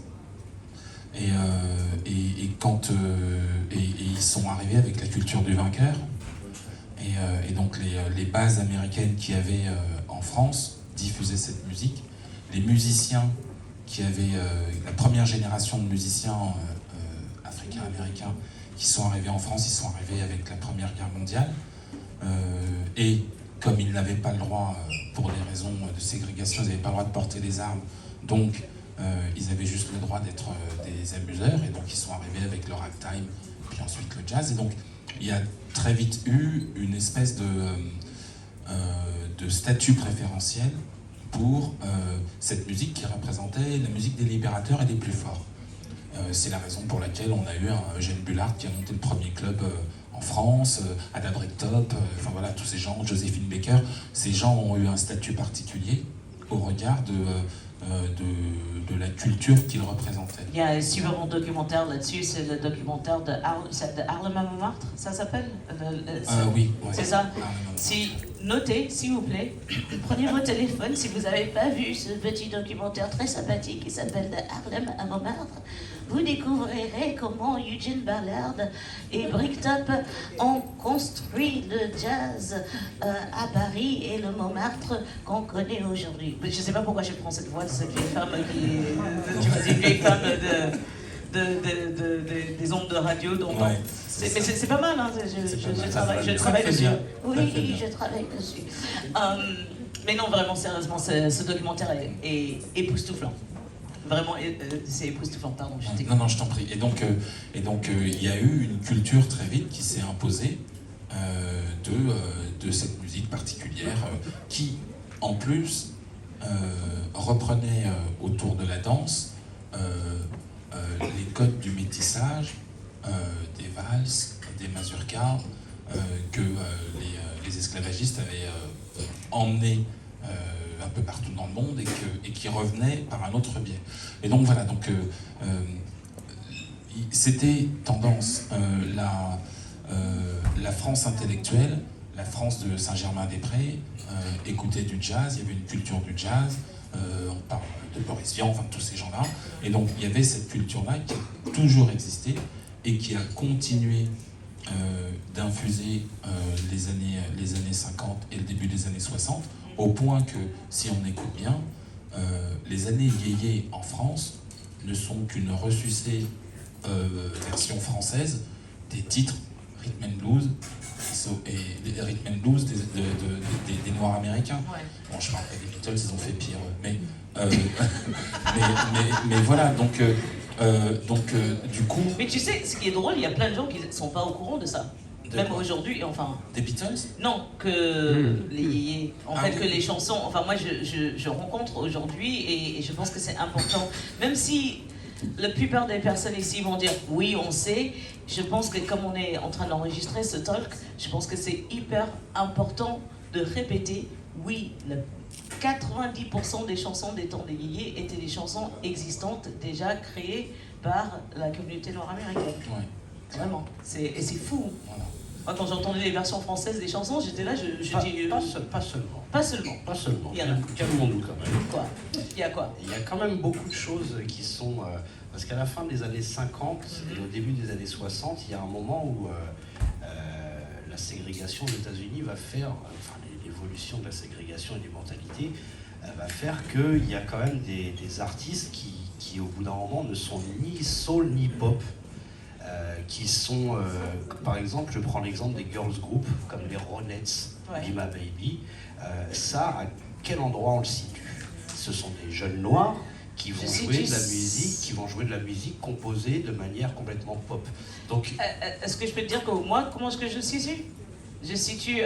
Et quand ils sont arrivés avec la culture du vainqueur, et donc les bases américaines qui avaient en France diffusaient cette musique. Les musiciens qui avaient la première génération de musiciens africains-américains qui sont arrivés en France, ils sont arrivés avec la Première Guerre mondiale. Et comme ils n'avaient pas le droit, pour des raisons de ségrégation, ils n'avaient pas le droit de porter des armes, donc ils avaient juste le droit d'être des amuseurs, et donc ils sont arrivés avec le ragtime, puis ensuite le jazz, et donc il y a très vite eu une espèce de statut préférentiel pour cette musique qui représentait la musique des libérateurs et des plus forts. C'est la raison pour laquelle on a eu un Eugène Bullard qui a monté le premier club en France, Ada Bricktop, enfin voilà, tous ces gens, Joséphine Baker, ces gens ont eu un statut particulier au regard de la culture qu'ils représentaient. Il y a un super bon documentaire là-dessus, c'est le documentaire de Harlem à Montmartre, ça s'appelle? Oui. Ouais. C'est ça. Notez, s'il vous plaît, prenez votre téléphone si vous n'avez pas vu ce petit documentaire très sympathique qui s'appelle de Harlem à Montmartre. Vous découvrirez comment Eugene Ballard et Bricktop ont construit le jazz à Paris et le Montmartre qu'on connaît aujourd'hui. Je ne sais pas pourquoi je prends cette voix de cette vieille femme tu m'as dit vieille femme des ondes de radio. Donc, ouais, mais c'est pas mal, hein. Je travaille dessus. Oui, je travaille dessus. Mais non, vraiment, sérieusement, ce documentaire est époustouflant. Vraiment, c'est époustouflant, pardon. Non, je t'en prie. Et donc, il y a eu une culture très vite qui s'est imposée de cette musique particulière qui, en plus, reprenait autour de la danse les codes du métissage, des valses, des mazurkas, que les esclavagistes avaient emmenés un peu partout dans le monde et qui revenaient par un autre biais. Et donc voilà, c'était tendance, la France intellectuelle, la France de Saint-Germain-des-Prés écoutait du jazz, il y avait une culture du jazz, on parle de Boris Vian, enfin tous ces gens-là, et donc il y avait cette culture-là qui a toujours existé et qui a continué d'infuser les années 50 et le début des années 60, au point que, si on écoute bien, les années yéyé en France ne sont qu'une ressucée version française des titres rhythm and blues et des rhythm and blues des Noirs américains. Ouais. Bon, je parle pas des Beatles, ils ont fait pire, mais voilà, donc du coup... Mais tu sais, ce qui est drôle, il y a plein de gens qui ne sont pas au courant de ça. Même aujourd'hui, enfin... Des Beatles? Non, que les yéyés. Que oui. les chansons... Enfin, moi, je rencontre aujourd'hui et je pense que c'est important. Même si la plupart des personnes ici vont dire « oui, on sait », je pense que comme on est en train d'enregistrer ce talk, je pense que c'est hyper important de répéter « oui, 90% des chansons des temps des yéyés étaient des chansons existantes, déjà créées par la communauté noire américaine. Ouais. Vraiment. Et c'est fou. Voilà. Moi, quand j'entendais les versions françaises des chansons, j'étais là, je dis... Pas seulement. Pas seulement. Pas seulement. Il y en a. Calmons-nous quand même. Quoi? Il y a quoi? Il y a quand même beaucoup de choses qui sont... parce qu'à la fin des années 50 et au début des années 60, il y a un moment où la ségrégation aux États-Unis va faire... Enfin, l'évolution de la ségrégation et des mentalités va faire qu'il y a quand même des artistes qui, au bout d'un moment, ne sont ni soul ni pop. Qui sont, par exemple, je prends l'exemple des girls group, comme les Ronettes, Be My Baby. Ça, à quel endroit on le situe? Ce sont des jeunes noirs qui vont jouer de la musique composée de manière complètement pop. Donc, est-ce que je peux te dire que moi, comment est-ce que je situe? Je situe,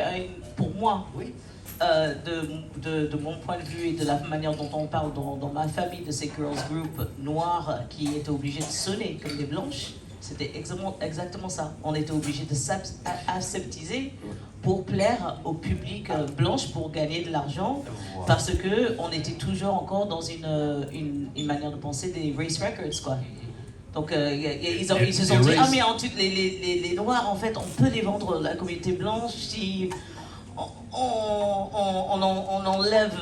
pour moi, oui. De mon point de vue et de la manière dont on parle dans ma famille de ces girls group noirs qui étaient obligés de sonner comme des blanches. C'était exactement ça. On était obligé de s'aseptiser pour plaire au public blanche, pour gagner de l'argent, parce qu'on était toujours encore dans une manière de penser des race records, quoi. Donc ils se sont dit, ah mais les Noirs, en fait, on peut les vendre à la communauté blanche si on enlève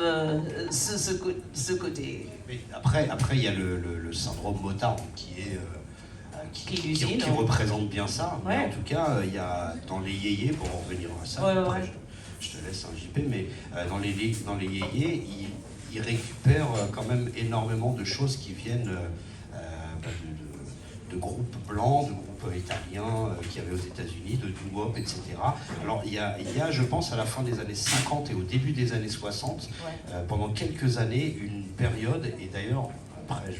ce côté. Mais après, il y a le syndrome Motown qui est... qui représente bien ça. Ouais. Mais en tout cas, il y a dans les yéyés, pour en revenir à ça, après, je te laisse un JP, mais dans les yéyés, ils récupèrent quand même énormément de choses qui viennent de groupes blancs, de groupes italiens qu'il y avait aux États-Unis, de doo-wop, etc. Alors il y a, je pense, à la fin des années 50 et au début des années 60, pendant quelques années, une période, et d'ailleurs, après,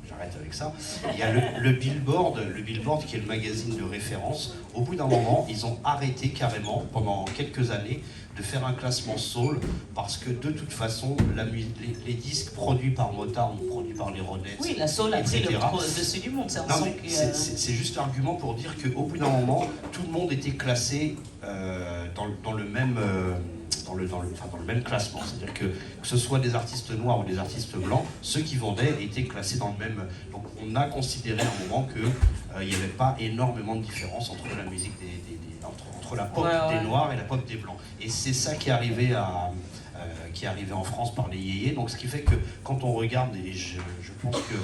j'arrête avec ça, il y a le Billboard qui est le magazine de référence. Au bout d'un moment, ils ont arrêté carrément, pendant quelques années, de faire un classement soul, parce que de toute façon, les disques produits par Motown, produits par les Ronettes, oui, la soul a pris le dessus du monde, c'est un son qui... C'est juste l'argument pour dire qu'au bout d'un moment, tout le monde était classé dans le même... dans le même classement, c'est-à-dire que ce soit des artistes noirs ou des artistes blancs, ceux qui vendaient étaient classés dans le même... Donc on a considéré à un moment qu'il n'y avait pas énormément de différence entre la musique entre la pop des noirs et la pop des blancs. Et c'est ça qui est arrivé en France par les yéyés. Donc ce qui fait que quand on regarde, et je pense qu'il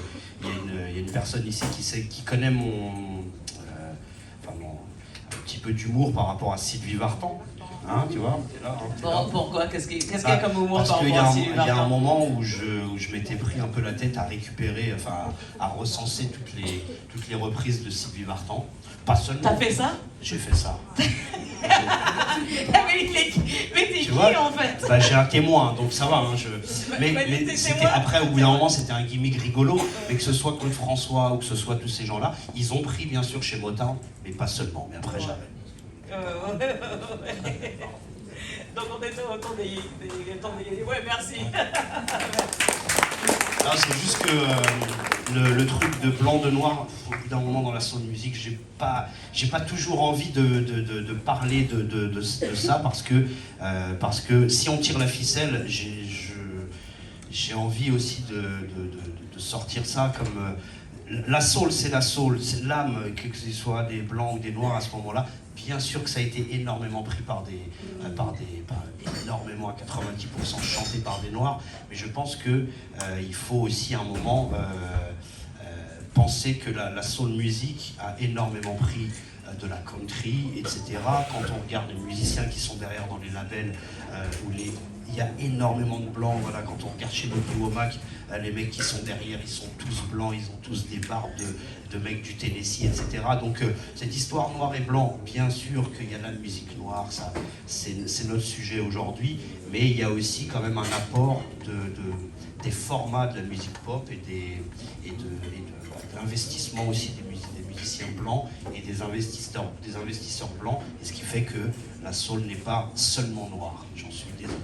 y a une personne ici qui connaît un petit peu d'humour par rapport à Sylvie Vartan. Hein, tu vois, là, pourquoi? Qu'est-ce qu'il y a comme humour par rapport à Sylvie Vartan? Il y a un moment où je m'étais pris un peu la tête à récupérer, à recenser toutes les reprises de Sylvie Vartan. Pas seulement. T'as fait ça? J'ai fait ça. mais t'es qui en fait? J'ai un témoin, donc ça va. Hein, mais après, au bout d'un moment, c'était un gimmick rigolo. Mais que ce soit Claude François ou que ce soit tous ces gens-là, ils ont pris bien sûr chez Motown, mais pas seulement. Mais après, j'avais. Donc on était au temps des... Ouais, merci. Non, c'est juste que le truc de blanc, de noir, au bout d'un moment dans la soul music, j'ai pas toujours envie de parler de ça parce que si on tire la ficelle, j'ai envie aussi de sortir ça comme... La soul, c'est la soul, c'est l'âme, que ce soit des blancs ou des noirs à ce moment-là. Bien sûr que ça a été énormément pris énormément à 90% chanté par des noirs, mais je pense que il faut aussi à un moment penser que la soul music a énormément pris de la country, etc. Quand on regarde les musiciens qui sont derrière dans les labels, il y a énormément de blancs, voilà, quand on regarde chez Bobby Womack, les mecs qui sont derrière, ils sont tous blancs, ils ont tous des barbes de mecs du Tennessee, etc. Donc cette histoire noir et blanc, bien sûr qu'il y a la musique noire, ça, c'est notre sujet aujourd'hui, mais il y a aussi quand même un apport des formats de la musique pop et de l'investissement aussi des musiciens blancs et des investisseurs blancs, et ce qui fait que la soul n'est pas seulement noire, j'en suis désolé.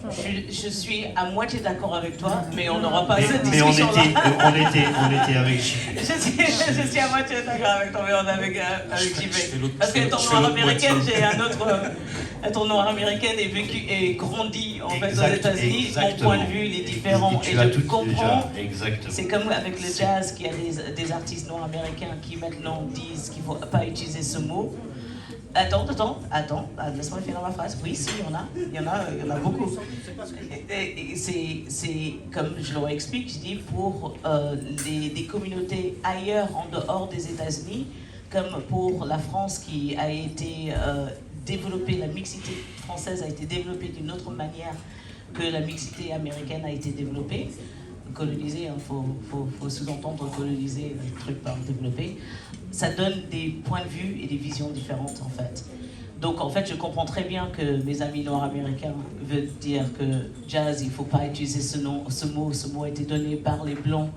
Je suis à moitié d'accord avec toi, mais on n'aura pas cette Mais on discussion-là. était avec JP. Je suis à moitié d'accord avec toi, mais on est avec JP. Parce que ton noir américain, j'ai un autre... Ton noir américain est vécu et grandi en fait aux États-Unis. Mon point de vue, il est différent et je comprends. C'est comme avec le jazz, qu'il y a des artistes noirs américains qui maintenant disent qu'il ne faut pas utiliser ce mot. Attends, laisse-moi finir ma phrase. Oui, si, il y en a beaucoup. C'est comme je leur explique, je dis pour des communautés ailleurs, en dehors des États-Unis, comme pour la France qui a été développée, la mixité française a été développée d'une autre manière que la mixité américaine a été développée. Colonisé, il faut sous-entendre coloniser, le truc par développer. Ça donne des points de vue et des visions différentes en fait. Donc en fait, je comprends très bien que mes amis noirs américains veulent dire que jazz, il ne faut pas utiliser ce mot. Ce mot a été donné par les blancs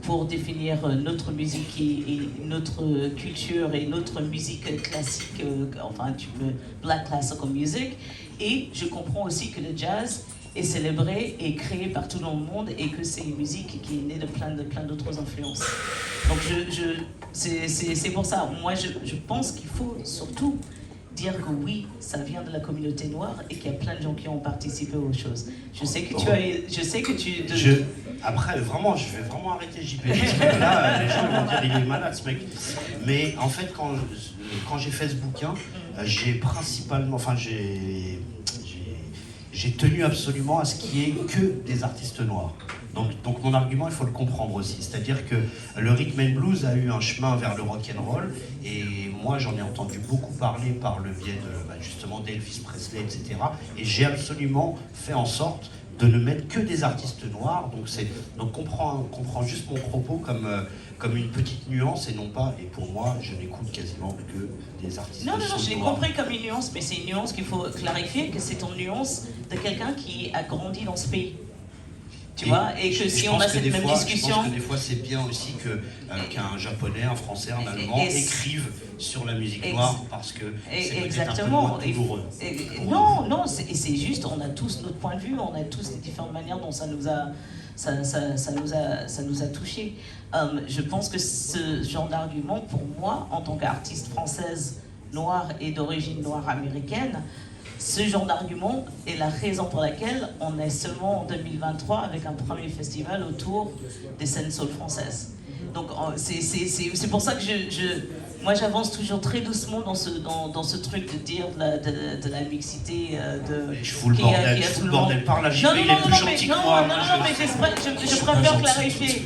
pour définir notre musique et notre culture et notre musique classique, enfin tu peux black classical music. Et je comprends aussi que le jazz est célébré et créé par tout le monde et que c'est une musique qui est née de plein d'autres influences. Donc c'est pour ça. Moi je pense qu'il faut surtout dire que oui, ça vient de la communauté noire et qu'il y a plein de gens qui ont participé aux choses. Je sais que Après, vraiment, je vais vraiment arrêter JP. Parce que là, les gens vont dire il est malade ce mec. Mais en fait, quand j'ai fait ce bouquin, j'ai principalement, enfin j'ai tenu absolument à ce qu'il n'y ait que des artistes noirs. Donc mon argument, il faut le comprendre aussi. C'est-à-dire que le rhythm and blues a eu un chemin vers le rock and roll, et moi j'en ai entendu beaucoup parler par le biais de justement d'Elvis Presley, etc. Et j'ai absolument fait en sorte de ne mettre que des artistes noirs. Donc comprends juste mon propos comme une petite nuance et non pas. Et pour moi, je n'écoute quasiment que des artistes noirs. Non, je l'ai compris comme une nuance, mais c'est une nuance qu'il faut clarifier, que c'est une nuance de quelqu'un qui a grandi dans ce pays. Tu vois, et que si on a cette même discussion... Je pense que des fois c'est bien aussi qu'un japonais, un français, un allemand écrivent sur la musique noire, parce que c'est peut-être un peu moins douloureux. Non, c'est juste, on a tous notre point de vue, on a tous les différentes manières dont ça nous a touchés. Je pense que ce genre d'argument, pour moi, en tant qu'artiste française noire et d'origine noire américaine, ce genre d'argument est la raison pour laquelle on est seulement en 2023 avec un premier festival autour des scènes soul françaises. Donc c'est pour ça que moi j'avance toujours très doucement dans ce truc de dire de la mixité je fous le bordel par la JP, il est plus gentil que moi. Non, mais je préfère clarifier.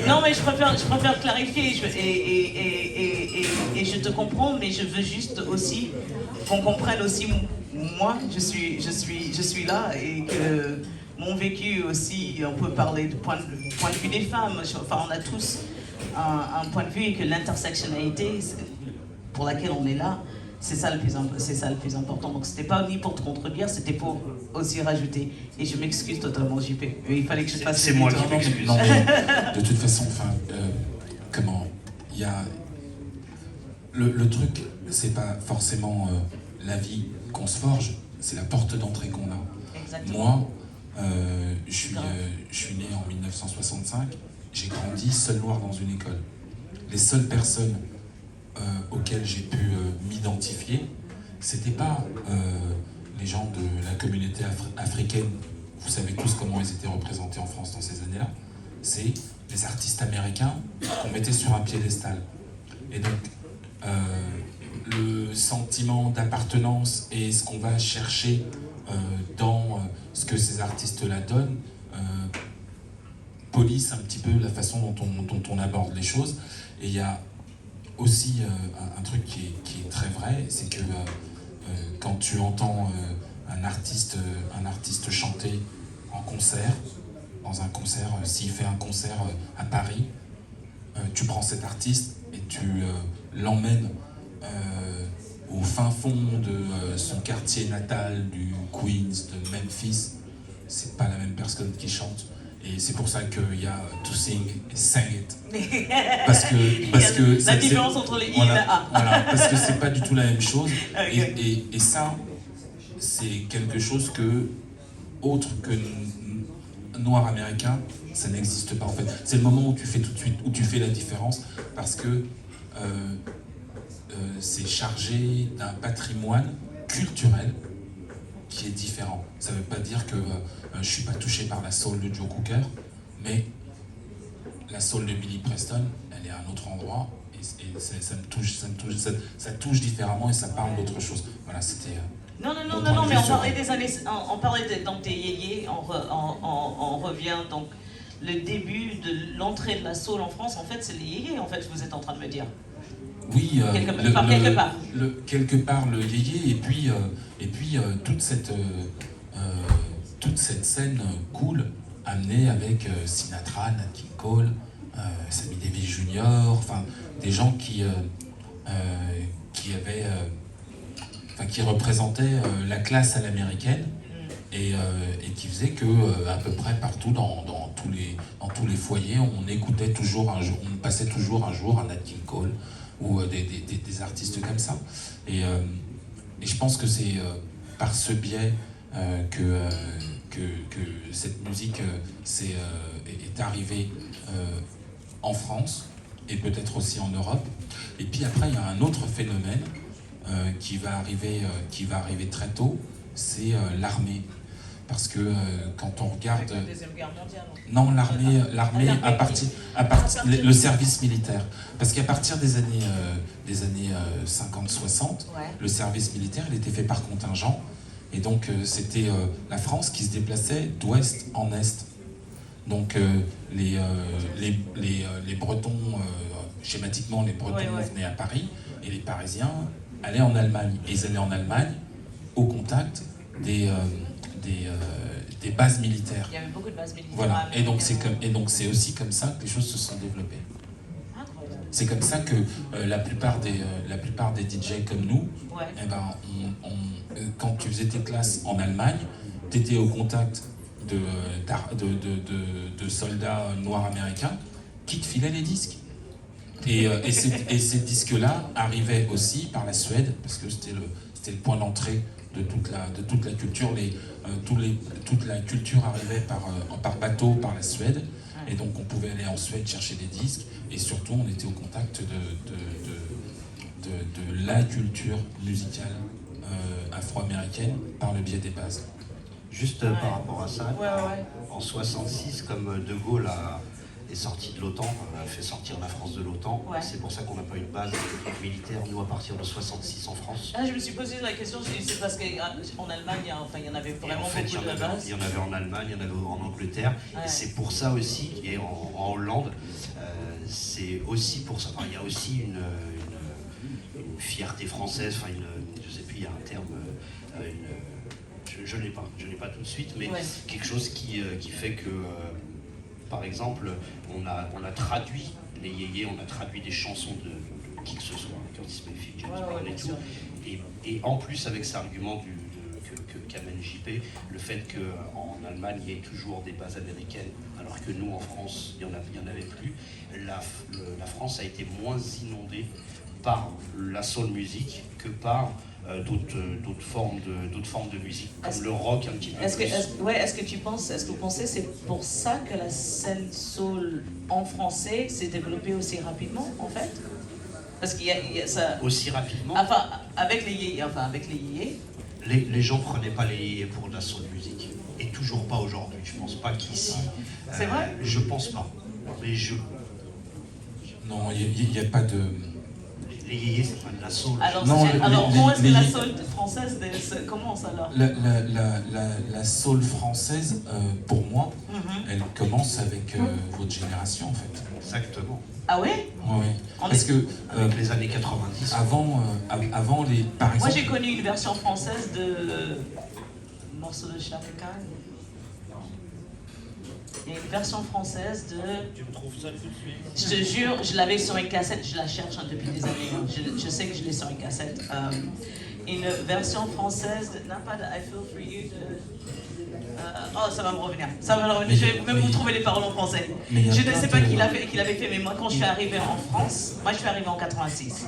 Non, mais je préfère clarifier et je te comprends, mais je veux juste aussi qu'on comprenne aussi moi, je suis là, et que mon vécu aussi, on peut parler du point de vue des femmes. Enfin, on a tous un point de vue, et que l'intersectionnalité pour laquelle on est là, c'est ça le plus important. Donc c'était pas ni pour te contredire, c'était pour aussi rajouter. Et je m'excuse totalement, JP. Il fallait que je fasse. C'est moi qui m'excuse. Non, mais de toute façon, enfin, il y a le truc, c'est pas forcément la vie qu'on se forge, c'est la porte d'entrée qu'on a. Exactement. Moi, je suis né en 1965, j'ai grandi seul noir dans une école. Les seules personnes auxquelles j'ai pu m'identifier, c'était pas les gens de la communauté africaine, vous savez tous comment ils étaient représentés en France dans ces années-là, c'est les artistes américains qu'on mettait sur un piédestal. Et donc, le sentiment d'appartenance et ce qu'on va chercher dans ce que ces artistes-là donnent police un petit peu la façon dont on aborde les choses. Et il y a aussi un truc qui est très vrai, c'est que quand tu entends un artiste chanter en concert, dans un concert, s'il fait un concert à Paris, tu prends cet artiste et tu l'emmènes au fin fond de son quartier natal, du Queens, de Memphis. C'est pas la même personne qui chante. Et c'est pour ça qu'il y a To Sing et Sing It. Parce que la différence entre les I et voilà, la A. Voilà, parce que c'est pas du tout la même chose. Okay. Et ça, c'est quelque chose que, autre que noir américain, ça n'existe pas en fait. C'est le moment où tu fais tout de suite, où tu fais la différence, parce que c'est chargé d'un patrimoine culturel qui est différent. Ça ne veut pas dire que je ne suis pas touché par la soul de Joe Cooker, mais la soul de Billy Preston, elle est à un autre endroit, et ça touche différemment et ça parle d'autre chose. Voilà, c'était... Non, mais on parlait des années, on parlait donc des yéyés, on revient donc le début de l'entrée de la soul en France, en fait c'est les yéyés, en fait, vous êtes en train de me dire. Oui, quelque part. Quelque part le yéyé, et puis toute cette scène cool amenée avec Sinatra, Nat King Cole, Sammy Davis Jr., enfin des gens qui avaient qui représentaient la classe à l'américaine et qui faisait que à peu près partout dans tous les foyers on écoutait toujours on passait toujours un jour un Nat King Cole ou des artistes comme ça et je pense que c'est par ce biais que cette musique est arrivée en France et peut-être aussi en Europe. Et puis après il y a un autre phénomène qui va arriver très tôt, c'est l'armée. Parce que quand on regarde... La Deuxième Guerre mondiale. Non, l'armée à partir le service militaire. Parce qu'à partir des années 50-60, ouais. Le service militaire, il était fait par contingent. Et donc c'était la France qui se déplaçait d'ouest en est. Donc les Bretons, schématiquement, les Bretons venaient à Paris, et les Parisiens allaient en Allemagne. Et ils allaient en Allemagne au contact des bases militaires. Il y avait beaucoup de bases militaires. Voilà. Et donc c'est aussi comme ça que les choses se sont développées. C'est comme ça que la plupart des DJ comme nous, ouais. Eh ben, quand tu faisais tes classes en Allemagne, tu étais au contact de soldats noirs américains qui te filaient les disques. Et ces disques-là arrivaient aussi par la Suède, parce que c'était le point d'entrée de toute la culture. Toute la culture arrivait par bateau par la Suède, et donc on pouvait aller en Suède chercher des disques, et surtout on était au contact de la culture musicale afro-américaine par le biais des bases. Juste par rapport à ça, en 66, comme De Gaulle est sorti de l'OTAN, a fait sortir la France de l'OTAN. Ouais. C'est pour ça qu'on n'a pas une base militaire, nous, à partir de 66 en France. Ah, je me suis posé la question, c'est parce qu'en Allemagne, il y en avait vraiment beaucoup de bases. Il y en avait en Allemagne, il y en avait en Angleterre. Ouais. Et c'est pour ça aussi, et en Hollande, c'est aussi pour ça. Enfin, il y a aussi une fierté française, enfin, je ne sais plus, il y a un terme, je ne l'ai pas tout de suite, mais quelque chose qui fait que... par exemple, on a traduit les yéyés, on a traduit des chansons de qui que ce soit, Curtis Mayfield, James Brown et tout. Et en plus, avec cet argument qu'amène JP, le fait qu'en Allemagne, il y ait toujours des bases américaines, alors que nous, en France, il n'y en avait plus. La France a été moins inondée par la soul music que par d'autres formes de musique, comme le rock un petit peu. Est-ce que vous pensez c'est pour ça que la scène soul en français s'est développée aussi rapidement, en fait? Parce qu'il y a ça... Aussi rapidement? Enfin, avec les yéyés. Les gens prenaient pas les yéyés pour de la soul music. Et toujours pas aujourd'hui. Je pense pas qu'ici... C'est vrai? Je pense pas. Mais non, il n'y a pas de... Les yéyés, c'est pas de la soul. Alors comment est-ce que la soul française commence alors? La soul française, pour moi, elle commence avec votre génération, en fait. Exactement. Ah ouais? Oui. Parce que... avec les années 90. Avant les... Par exemple... Moi, j'ai connu une version française de... morceau de Chaka Khan. Il y a une version française de... Tu me trouves ça tout de suite? Je te jure, je l'avais sur une cassette, je la cherche depuis des années. Je sais que je l'ai sur une cassette. Une version française de... Non, pas de I Feel For You oh, ça va me revenir. Je vais même vous trouver les paroles en français. Je ne sais pas qui l'avait fait, mais moi, quand je suis arrivée en France, moi je suis arrivée en 86.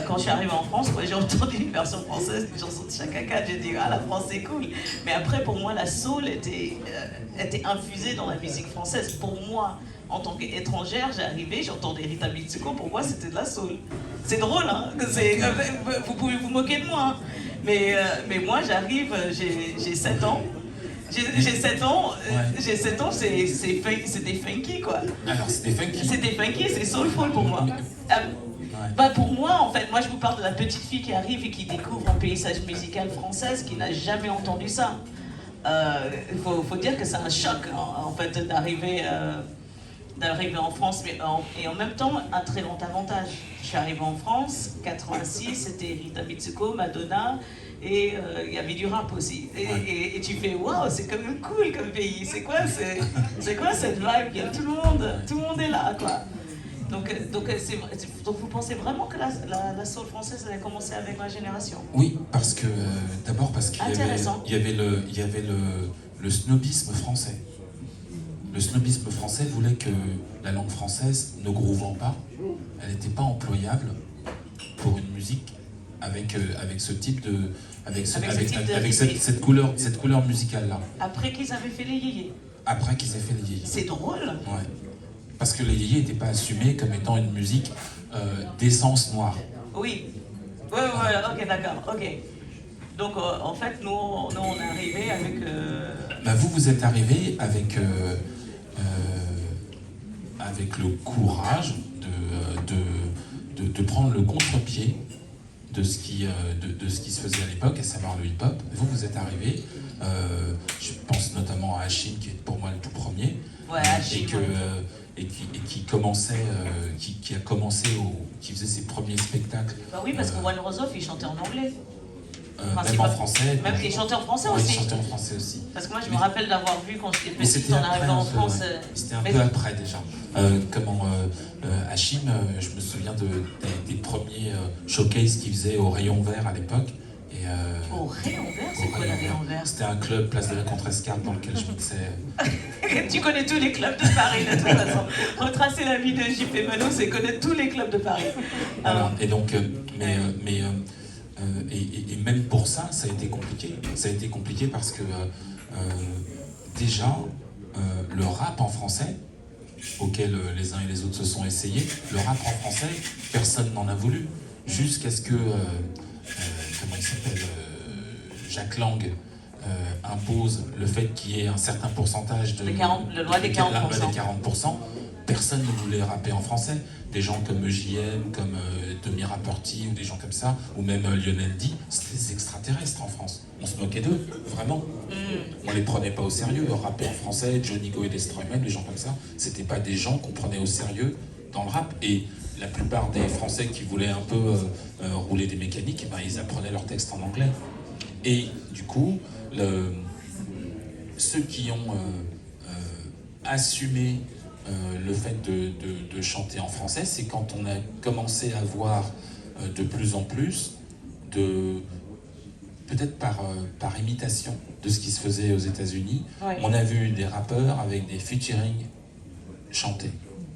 quand je suis arrivée en France, moi j'ai entendu une version française d'une chanson de Chaka Khan, j'ai dit ah la France c'est cool. Mais après pour moi la soul était infusée dans la musique française. Pour moi, en tant qu'étrangère, j'ai arrivé, j'entendais Rita Mitsuko, pour moi c'était de la soul. C'est drôle, hein, vous pouvez vous moquer de moi, hein. Mais moi j'arrive, j'ai 7 ans. J'ai 7 ans, c'était funky quoi. Alors c'était funky. C'était funky, c'est soulful pour moi. Pour moi, en fait, moi je vous parle de la petite fille qui arrive et qui découvre un paysage musical français qui n'a jamais entendu ça. Il faut dire que c'est un choc en fait d'arriver en France, et en même temps un très grand avantage. Je suis arrivée en France, 86, c'était Rita Mitsuko, Madonna, et il y avait du rap aussi. Et tu fais waouh, c'est quand même cool comme pays. C'est quoi cette vibe? Tout le monde est là quoi. Donc vous pensez vraiment que la soul française elle a commencé avec ma génération? Oui, parce que d'abord parce qu'il y avait le snobisme français. Le snobisme français voulait que la langue française, ne grouvant pas, elle n'était pas employable pour une musique avec ce type de cette couleur musicale là. Après qu'ils avaient fait les yéyés. Après qu'ils aient fait les yéyés. C'est drôle. Ouais. Parce que les yéyés n'étaient pas assumés comme étant une musique d'essence noire. Oui. Ouais, ok, d'accord, ok. Donc, en fait, nous on est arrivé avec... Vous êtes arrivé avec le courage de prendre le contre-pied de ce qui se faisait à l'époque, à savoir le hip-hop. Vous êtes arrivé, je pense notamment à Hachim, qui est pour moi le tout premier, qui faisait ses premiers spectacles. Bah oui, parce que One Rosoff, il chantait en anglais. Même en français. Même les chanteurs français aussi. Oui, les chanteurs français aussi. Parce que moi, je me rappelle d'avoir vu quand j'étais petite, on arrivait en France. C'était un peu après déjà. Hachim, je me souviens des premiers showcases qu'il faisait au Rayon Vert à l'époque. Au Rayon Vert? C'est quoi le Rayon Vert? C'était un club, place de la Contrescarpe, dans lequel je mixais. Tu connais tous les clubs de Paris, de toute façon. Retracer la vie de JP Mano, c'est connaître tous les clubs de Paris. Voilà. Et donc, et même pour ça, ça a été compliqué. Ça a été compliqué parce que déjà, le rap en français, auquel les uns et les autres se sont essayés, le rap en français, personne n'en a voulu. Jusqu'à ce que, comment il s'appelle, Jacques Lang impose le fait qu'il y ait un certain pourcentage de... La loi des 40%. Personne ne voulait rapper en français. Des gens comme JM, comme Demi Rapporti ou des gens comme ça, ou même Lionel D, c'était des extraterrestres en France. On se moquait d'eux, vraiment. On les prenait pas au sérieux. Rapper en français, Johnny Go et Destroyman, des gens comme ça, c'était pas des gens qu'on prenait au sérieux dans le rap. Et la plupart des Français qui voulaient un peu rouler des mécaniques, ils apprenaient leurs textes en anglais. Et du coup, ceux qui ont assumé le fait de chanter en français, c'est quand on a commencé à voir de plus en plus, peut-être par imitation de ce qui se faisait aux États-Unis, on a vu des rappeurs avec des featuring chantés.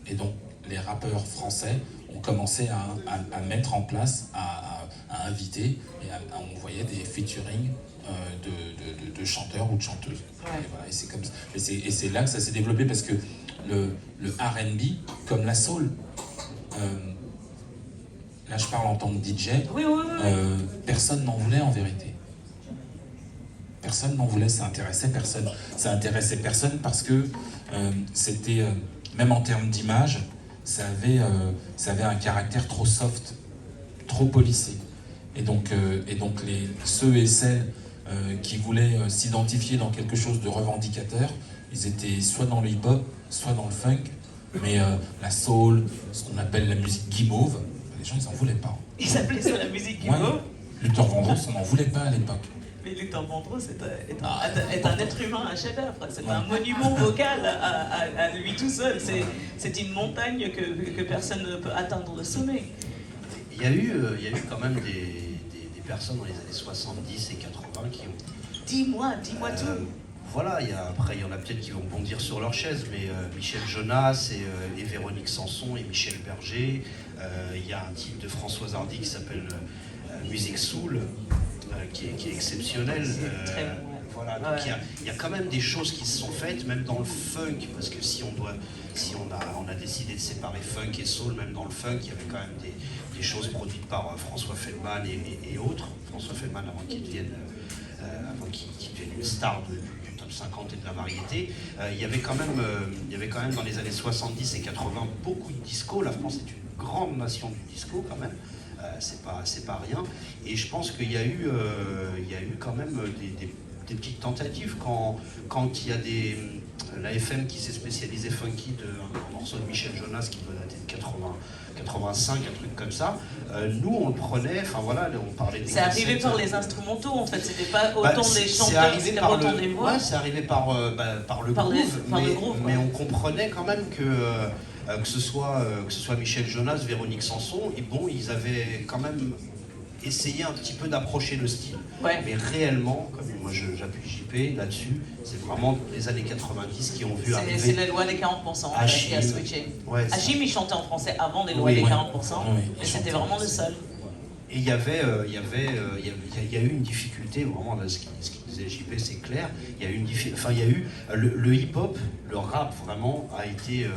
Et donc les rappeurs français ont commencé à mettre en place, à inviter, et on voyait des featuring de chanteurs ou de chanteuses. Et voilà, et c'est comme ça. Et c'est là que ça s'est développé, parce que le R&B, comme la soul, là je parle en tant que DJ, personne n'en voulait en vérité. Personne n'en voulait, ça intéressait personne. Ça intéressait personne parce que c'était, même en termes d'image, ça avait un caractère trop soft, trop policé. Et donc ceux et celles qui voulaient s'identifier dans quelque chose de revendicateur, ils étaient soit dans le hip-hop, soit dans le funk, mais la soul, ce qu'on appelle la musique guimauve, les gens ils en voulaient pas. Ils appelaient ça la musique guimauve? Luther Vandross, on n'en voulait pas à l'époque. Mais Luther Vandross est un être humain, un chef-d'œuvre, c'est un monument vocal à lui tout seul, c'est une montagne que personne ne peut atteindre le sommet. Il y a eu quand même des personnes dans les années 70 et 80 qui ont... Dis-moi tout. voilà, après il y en a peut-être qui vont bondir sur leur chaise, mais Michel Jonas et Véronique Sanson et Michel Berger. Il y a un type de Françoise Hardy qui s'appelle Musique Soul, qui est exceptionnel. Voilà, donc il y a quand même des choses qui se sont faites, même dans le funk, parce que si on a décidé de séparer funk et soul, même dans le funk, il y avait quand même des choses produites par François Feldman et autres. François Feldman avant qu'il devienne une star du top 50 et de la variété. Il y avait quand même dans les années 70 et 80 beaucoup de disco. La France est une grande nation du disco quand même. C'est pas rien. Et je pense qu'il y a eu quand même des petites tentatives quand il y a la FM qui s'est spécialisée funky un morceau de Michel Jonas qui doit dater de 85, un truc comme ça. Nous on le prenait, enfin voilà, on parlait des. C'est arrivé par les instrumentaux en fait, c'était pas autant des chanteurs, c'était autant des voix. Ouais, c'est arrivé par le groove, mais on comprenait quand même que ce soit Michel Jonas, Véronique Sanson, et bon, ils avaient quand même essayé un petit peu d'approcher le style. Ouais. Mais réellement, comme moi j'appuie JP là-dessus, c'est vraiment les années 90 qui ont vu arriver. C'est la loi des 40% en fait, qui a switché. Ouais, Hachim, il chantait en français avant les lois des 40%, et c'était vraiment le seul. Et il y a eu une difficulté, vraiment, là, ce qui disait JP, c'est clair. Il y a eu le hip-hop, le rap, vraiment, a été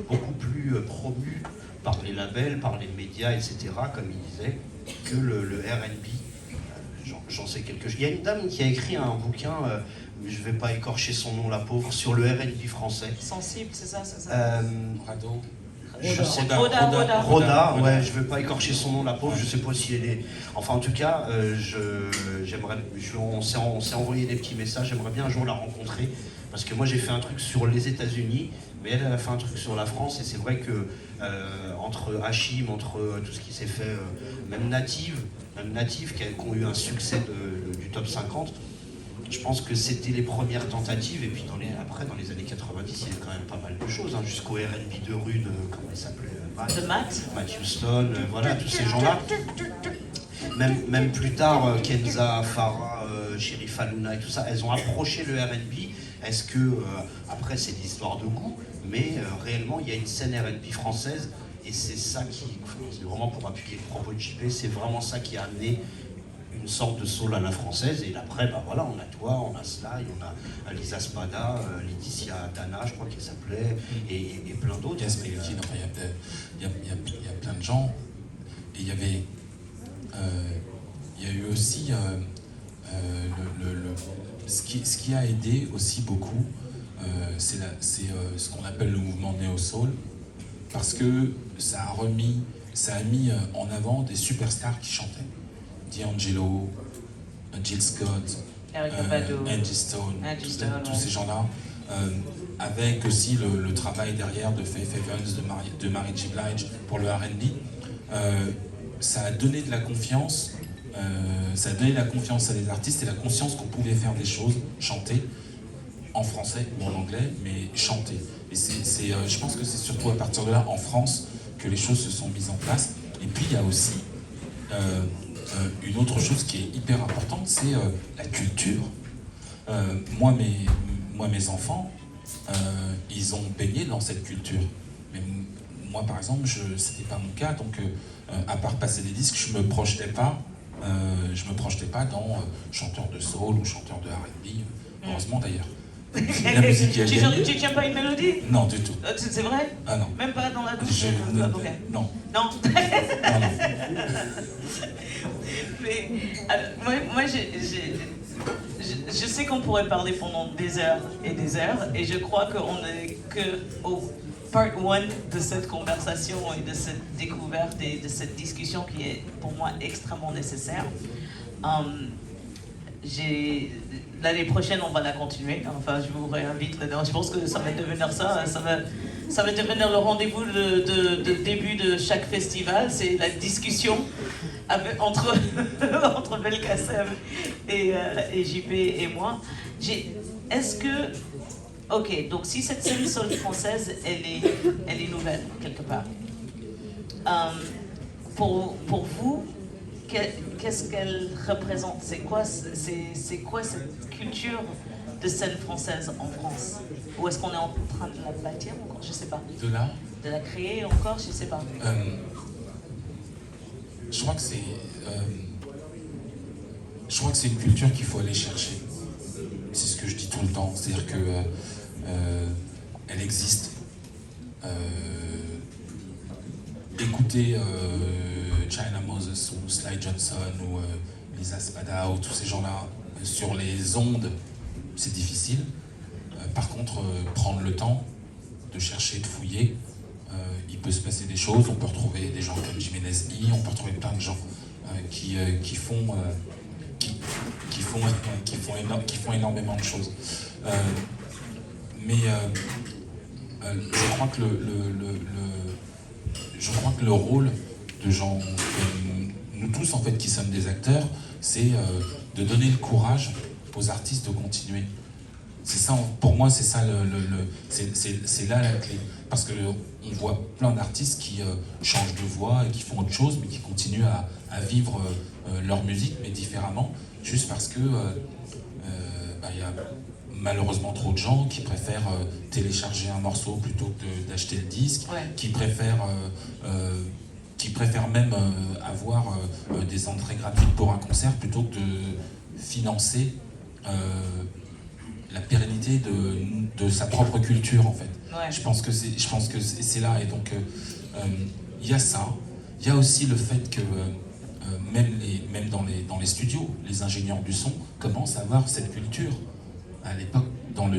beaucoup plus promu par les labels, par les médias, etc., comme il disait, que le R&B. J'en sais quelque chose. Il y a une dame qui a écrit un bouquin, je ne vais pas écorcher son nom, la pauvre, sur le R&B français. Sensible, c'est ça Rado. Je sais pas. Roda, ouais, je veux pas écorcher son nom, la pauvre, je sais pas si elle est. Enfin, en tout cas, on s'est envoyé des petits messages, j'aimerais bien un jour la rencontrer, parce que moi j'ai fait un truc sur les États-Unis, mais elle a fait un truc sur la France, et c'est vrai que entre Hachim, entre tout ce qui s'est fait, même Native qui ont eu un succès du top 50, je pense que c'était les premières tentatives, et puis après, dans les années 90, il y avait quand même pas mal de choses, jusqu'au R&B de Rude, comment il s'appelait, Matt Houston, voilà, tous ces gens-là. Même plus tard, Kenza, Farah, Sherif Halouna et tout ça, elles ont approché le R&B. Est-ce que, après, c'est des histoires de goût, mais réellement, il y a une scène R&B française, et c'est ça c'est vraiment pour appuyer le propos de JP, c'est vraiment ça qui a amené une sorte de soul à la française. Et après, voilà, on a toi, on a Sly, on a Lisa Spada, Laetitia Dana, je crois qu'elle s'appelait, et plein d'autres. Il y a plein de gens. Et il y a eu aussi ce qui a aidé aussi beaucoup, c'est ce qu'on appelle le mouvement néo-soul, parce que ça a mis en avant des superstars qui chantaient. D'Angelo, Jill Scott, Angie Stone, tous ces gens-là, avec aussi le travail derrière de Faith Evans, de Mary J. Blige pour le R&B. Ça a donné de la confiance, à des artistes et la conscience qu'on pouvait faire des choses, chanter en français ou en anglais, mais chanter. Et je pense que c'est surtout à partir de là, en France, que les choses se sont mises en place. Et puis il y a aussi une autre chose qui est hyper importante, c'est la culture. Moi, mes enfants, ils ont baigné dans cette culture. Mais moi, par exemple, c'était pas mon cas, donc à part passer des disques, je me projetais pas dans chanteur de soul ou chanteur de R&B. Heureusement d'ailleurs. La musique qui a Tu tiens pas une mélodie? Non, du tout. C'est vrai? Ah non. Même pas dans la douche? Non. Non. Non. Mais moi je sais qu'on pourrait parler pendant des heures, et je crois qu'on est que au part 1 de cette conversation et de cette découverte et de cette discussion qui est pour moi extrêmement nécessaire. L'année prochaine, on va la continuer. Enfin, je vous réinvite. Je pense que ça va devenir ça. Ça va devenir le rendez-vous de début de chaque festival. C'est la discussion entre Belkacem et JP et moi. Est-ce que... Ok, donc si cette scène soul française, elle est nouvelle, quelque part. Pour vous, qu'est-ce qu'elle représente? C'est quoi cette culture de scène française en France? Ou est-ce qu'on est en train de la bâtir encore? Je sais pas. De la créer encore? Je sais pas. Je crois que c'est une culture qu'il faut aller chercher. C'est ce que je dis tout le temps. C'est-à-dire que elle existe. Écoutez China Moses ou Sly Johnson ou Lisa Spada ou tous ces gens-là sur les ondes, c'est difficile. Par contre, prendre le temps de chercher, de fouiller, il peut se passer des choses. On peut retrouver des gens comme Jiménez I, on peut retrouver plein de gens qui font énormément de choses. Mais je crois que le rôle de gens comme nous tous en fait qui sommes des acteurs, c'est de donner le courage aux artistes de continuer. C'est ça, pour moi, c'est ça c'est là la clé. Parce que on voit plein d'artistes qui changent de voix et qui font autre chose, mais qui continuent à vivre leur musique, mais différemment, juste parce que y a malheureusement trop de gens qui préfèrent télécharger un morceau plutôt que d'acheter le disque, qui préfèrent même avoir des entrées gratuites pour un concert plutôt que de financer la pérennité de sa propre culture en fait. Je pense que c'est là, et donc il y a ça. Il y a aussi le fait que même dans les studios, les ingénieurs du son commencent à avoir cette culture. À l'époque, dans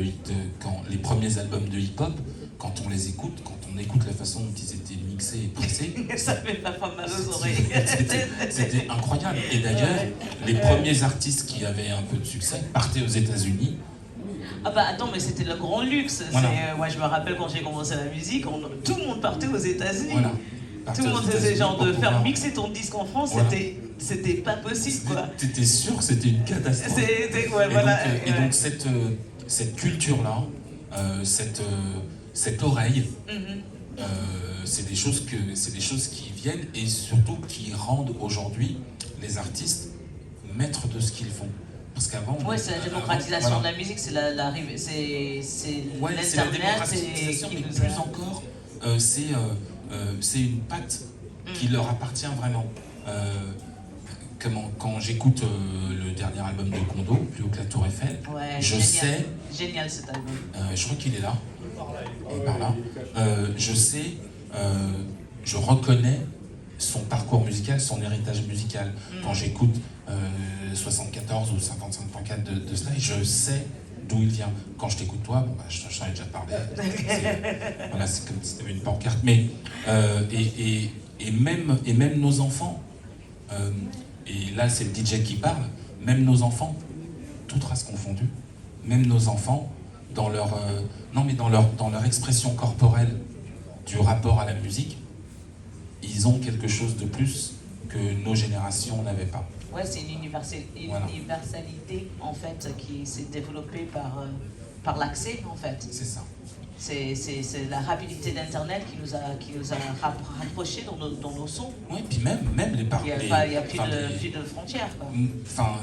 quand les premiers albums de hip-hop, quand on écoute la façon dont ils étaient mixés et pressés, ça fait pas mal aux oreilles. C'était incroyable. Et d'ailleurs, les premiers artistes qui avaient un peu de succès partaient aux États-Unis. Ah bah attends, mais c'était le grand luxe. Voilà. Moi je me rappelle quand j'ai commencé la musique, tout le monde partait aux États-Unis. Voilà. Tout le monde faisait genre de faire mixer ton disque en France, voilà. C'était pas possible quoi. T'étais sûr que c'était une catastrophe. Et donc cette culture-là, cette oreille, c'est des choses qui viennent et surtout qui rendent aujourd'hui les artistes maîtres de ce qu'ils font. Parce qu'avant, c'est la démocratisation de la musique, c'est l'arrivée, c'est l'internet, et plus encore, c'est une patte qui leur appartient vraiment. Quand j'écoute le dernier album de Kondo, Plus haut que la Tour Eiffel, je sais. Génial cet album. Je crois qu'il est là. Il est par là. Je reconnais son parcours musical, son héritage musical. Quand j'écoute 74 ou 55.4 de Sly, je sais d'où il vient. Quand je t'écoute toi, je t'en ai déjà parlé. C'est comme si tu avais une pancarte. Mais, et même nos enfants, et là c'est le DJ qui parle, même nos enfants, toutes races confondues, même nos enfants, dans leur expression corporelle du rapport à la musique, ils ont quelque chose de plus que nos générations n'avaient pas. Ouais, c'est une universalité en fait qui s'est développée par l'accès en fait. C'est ça. C'est la rapidité d'Internet qui nous a rapprochés dans nos sons. Oui, puis même les parents. Il n'y a plus de frontières. Enfin,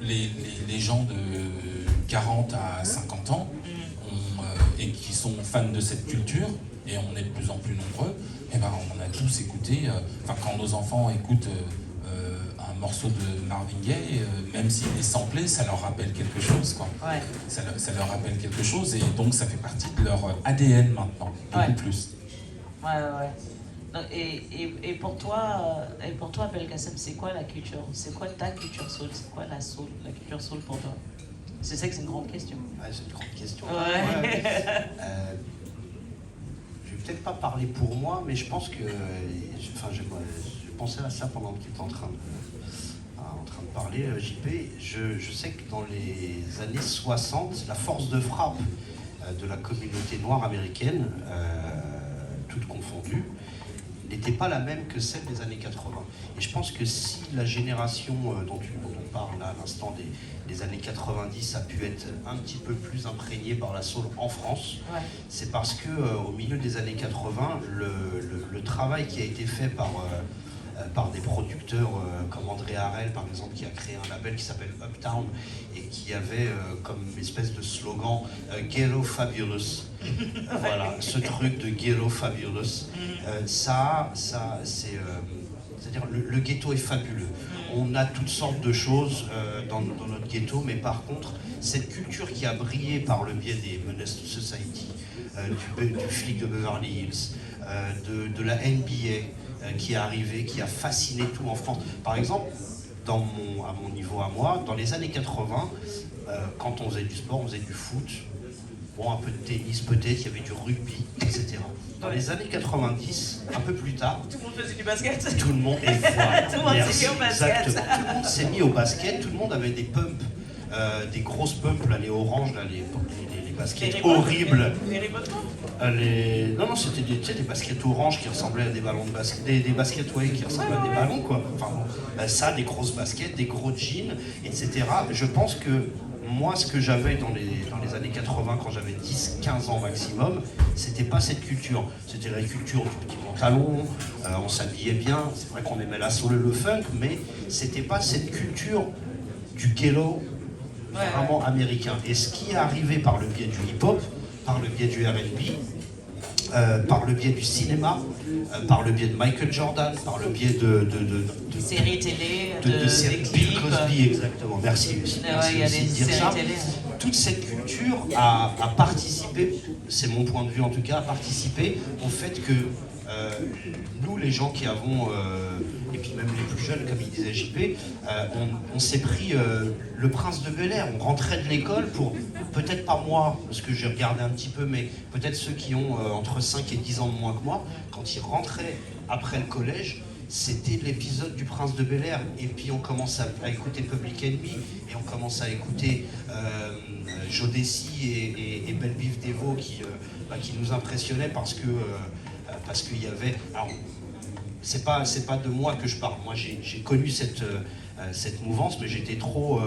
les gens de 40 à 50 ans et qui sont fans de cette culture, et on est de plus en plus nombreux, et on a tous écouté, quand nos enfants écoutent un morceau de Marvin Gaye, même s'il est samplé, ça leur rappelle quelque chose, quoi. Ouais. Ça leur rappelle quelque chose, et donc ça fait partie de leur ADN maintenant, beaucoup plus. Ouais. Donc, et pour toi, Belkacem, c'est quoi la culture? C'est quoi ta culture soul? C'est quoi la culture soul pour toi? Je sais que c'est une grande question. C'est une grande question. Ouais. Je vais peut-être pas parler pour moi, mais je pense que... je pensais à ça pendant que tu étais en train de parler, JP. Je sais que dans les années 60, la force de frappe de la communauté noire américaine, toute confondue, n'était pas la même que celle des années 80. Et je pense que si la génération dont on parle à l'instant des années 90 a pu être un petit peu plus imprégnée par la soul en France, c'est parce que au milieu des années 80, le travail qui a été fait par par des producteurs comme André Harel, par exemple, qui a créé un label qui s'appelle Uptown et qui avait comme espèce de slogan Ghetto Fabulous. Voilà, ce truc de Ghetto Fabulous. C'est-à-dire le ghetto est fabuleux. On a toutes sortes de choses dans notre ghetto, mais par contre, cette culture qui a brillé par le biais des Menace to Society, du flic de Beverly Hills, de la NBA qui est arrivée, qui a fasciné tout en France. Par exemple, à mon niveau à moi, dans les années 80, quand on faisait du sport, on faisait du foot, bon, un peu de tennis peut-être, il y avait du rugby, etc. Dans les années 90, un peu plus tard, tout le monde faisait du basket. Tout le monde est voilà, tout le monde s'est mis au basket. Exactement. Tout le monde s'est mis au basket, tout le monde avait des pumps, des grosses pumps, là, les oranges, là, les baskets horribles. Non, c'était des baskets oranges qui ressemblaient à des ballons de basket, des baskets qui ressemblaient à des ballons, quoi. Enfin, ça, des grosses baskets, des gros jeans, etc. Je pense que moi, ce que j'avais dans les années 80, quand j'avais 10-15 ans maximum, c'était pas cette culture. C'était la culture du petit pantalon, on s'habillait bien, c'est vrai qu'on aimait la soul et le funk, mais c'était pas cette culture du ghetto vraiment américain. Et ce qui est arrivé par le biais du hip-hop, par le biais du R&B, par le biais du cinéma, par le biais de Michael Jordan, par le biais de séries télé, de séries Bill Cosby, exactement. Merci Lucie. Il y a des dire séries ça. télé. Toute cette culture a participé, c'est mon point de vue en tout cas, a participé au fait que nous, les gens qui avons, et puis même les plus jeunes, comme il disait JP, on s'est pris le Prince de Bel-Air. On rentrait de l'école pour, peut-être pas moi, parce que j'ai regardé un petit peu, mais peut-être ceux qui ont entre 5 et 10 ans de moins que moi, quand ils rentraient après le collège, c'était l'épisode du Prince de Bel-Air. Et puis on commence à écouter Public Enemy, et on commence à écouter Jodeci et Belle Biv DeVoe qui nous impressionnaient parce qu'il y avait... Alors, c'est pas de moi que je parle. Moi, j'ai connu cette mouvance, mais j'étais trop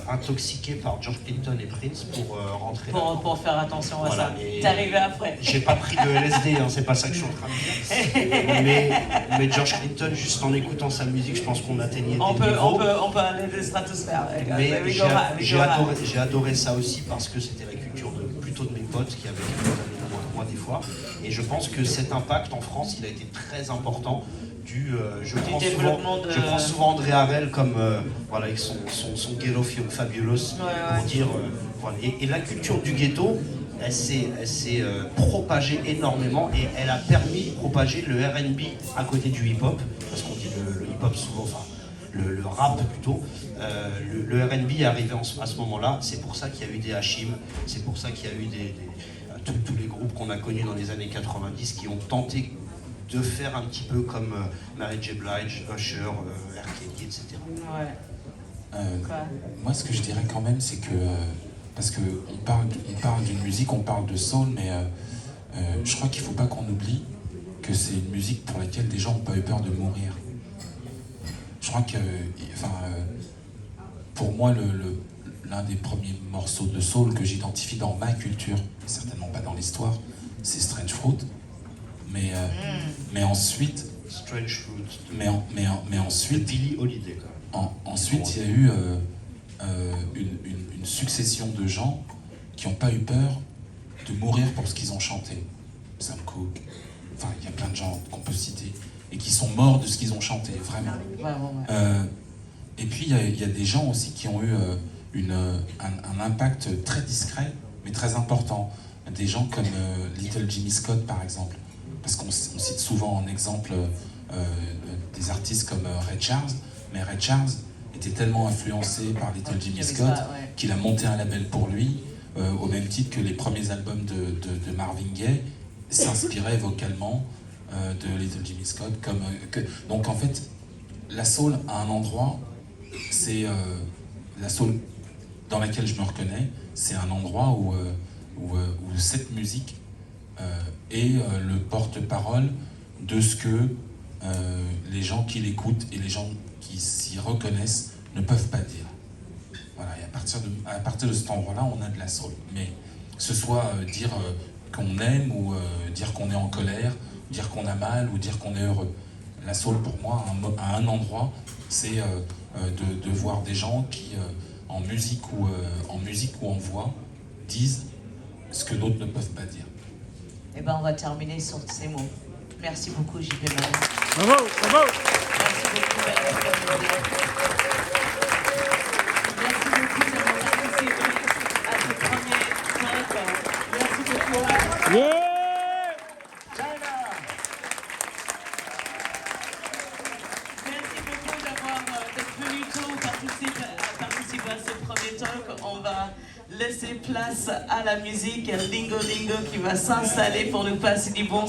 intoxiqué par George Clinton et Prince pour rentrer pour faire attention à voilà, ça. T'es arrivé après. J'ai pas pris de LSD, hein, c'est pas ça que je suis en train de dire. Mais George Clinton, juste en écoutant sa musique, je pense qu'on atteignait des niveaux. On peut aller des stratosphères. Mais j'ai adoré ça aussi parce que c'était la culture plutôt de mes potes qui avaient quelques années de moins que moi des fois. Et je pense que cet impact en France, il a été très important. Je prends souvent André Harel comme voilà, avec son Ghetto Fabulous pour dire voilà. Et la culture du ghetto, elle s'est propagée énormément et elle a permis de propager le R&B à côté du hip-hop, parce qu'on dit le hip-hop souvent, enfin le rap plutôt. Le R&B est arrivé à ce moment-là, c'est pour ça qu'il y a eu des Hashim, c'est pour ça qu'il y a eu tous les groupes qu'on a connus dans les années 90 qui ont tenté de faire un petit peu comme Mary J. Blige, Usher, R. Kelly, etc. Ouais. Moi, ce que je dirais quand même, c'est que parce qu'on parle d'une musique, on parle de soul, mais je crois qu'il ne faut pas qu'on oublie que c'est une musique pour laquelle des gens n'ont pas eu peur de mourir. Je crois que, pour moi, l'un des premiers morceaux de soul que j'identifie dans ma culture, certainement pas dans l'histoire, c'est Strange Fruit. Mais ensuite, Strange Fruit. Mais ensuite, Billie Holiday. Ensuite, il y a eu une succession de gens qui n'ont pas eu peur de mourir pour ce qu'ils ont chanté. Sam Cooke, enfin, il y a plein de gens qu'on peut citer et qui sont morts de ce qu'ils ont chanté, vraiment. Et puis il y a des gens aussi qui ont eu un impact très discret, mais très important. Des gens comme Little Jimmy Scott, par exemple. Parce qu'on cite souvent en exemple des artistes comme Ray Charles, mais Ray Charles était tellement influencé par Little Jimmy Scott qu'il a monté un label pour lui, au même titre que les premiers albums de Marvin Gaye s'inspiraient vocalement de Little Jimmy Scott. Donc en fait, la soul à un endroit, c'est la soul dans laquelle je me reconnais, c'est un endroit où cette musique est le porte-parole de ce que les gens qui l'écoutent et les gens qui s'y reconnaissent ne peuvent pas dire. Voilà, et à partir de cet endroit-là, on a de la soul. Mais que ce soit dire qu'on aime ou dire qu'on est en colère, dire qu'on a mal ou dire qu'on est heureux. la soul pour moi, à un endroit, c'est de voir des gens qui, en musique ou en voix, disent ce que d'autres ne peuvent pas dire. Eh ben, on va terminer sur ces mots. Merci beaucoup, JP Marais. Bravo, bravo. Merci beaucoup, Merci beaucoup d'avoir participé à ce premier talk. Merci beaucoup. Yeah. Merci beaucoup d'être venu tôt participer à ce premier talk. On va laisser place à la musique Lingo Lingo qui va s'installer pour nous passer du bon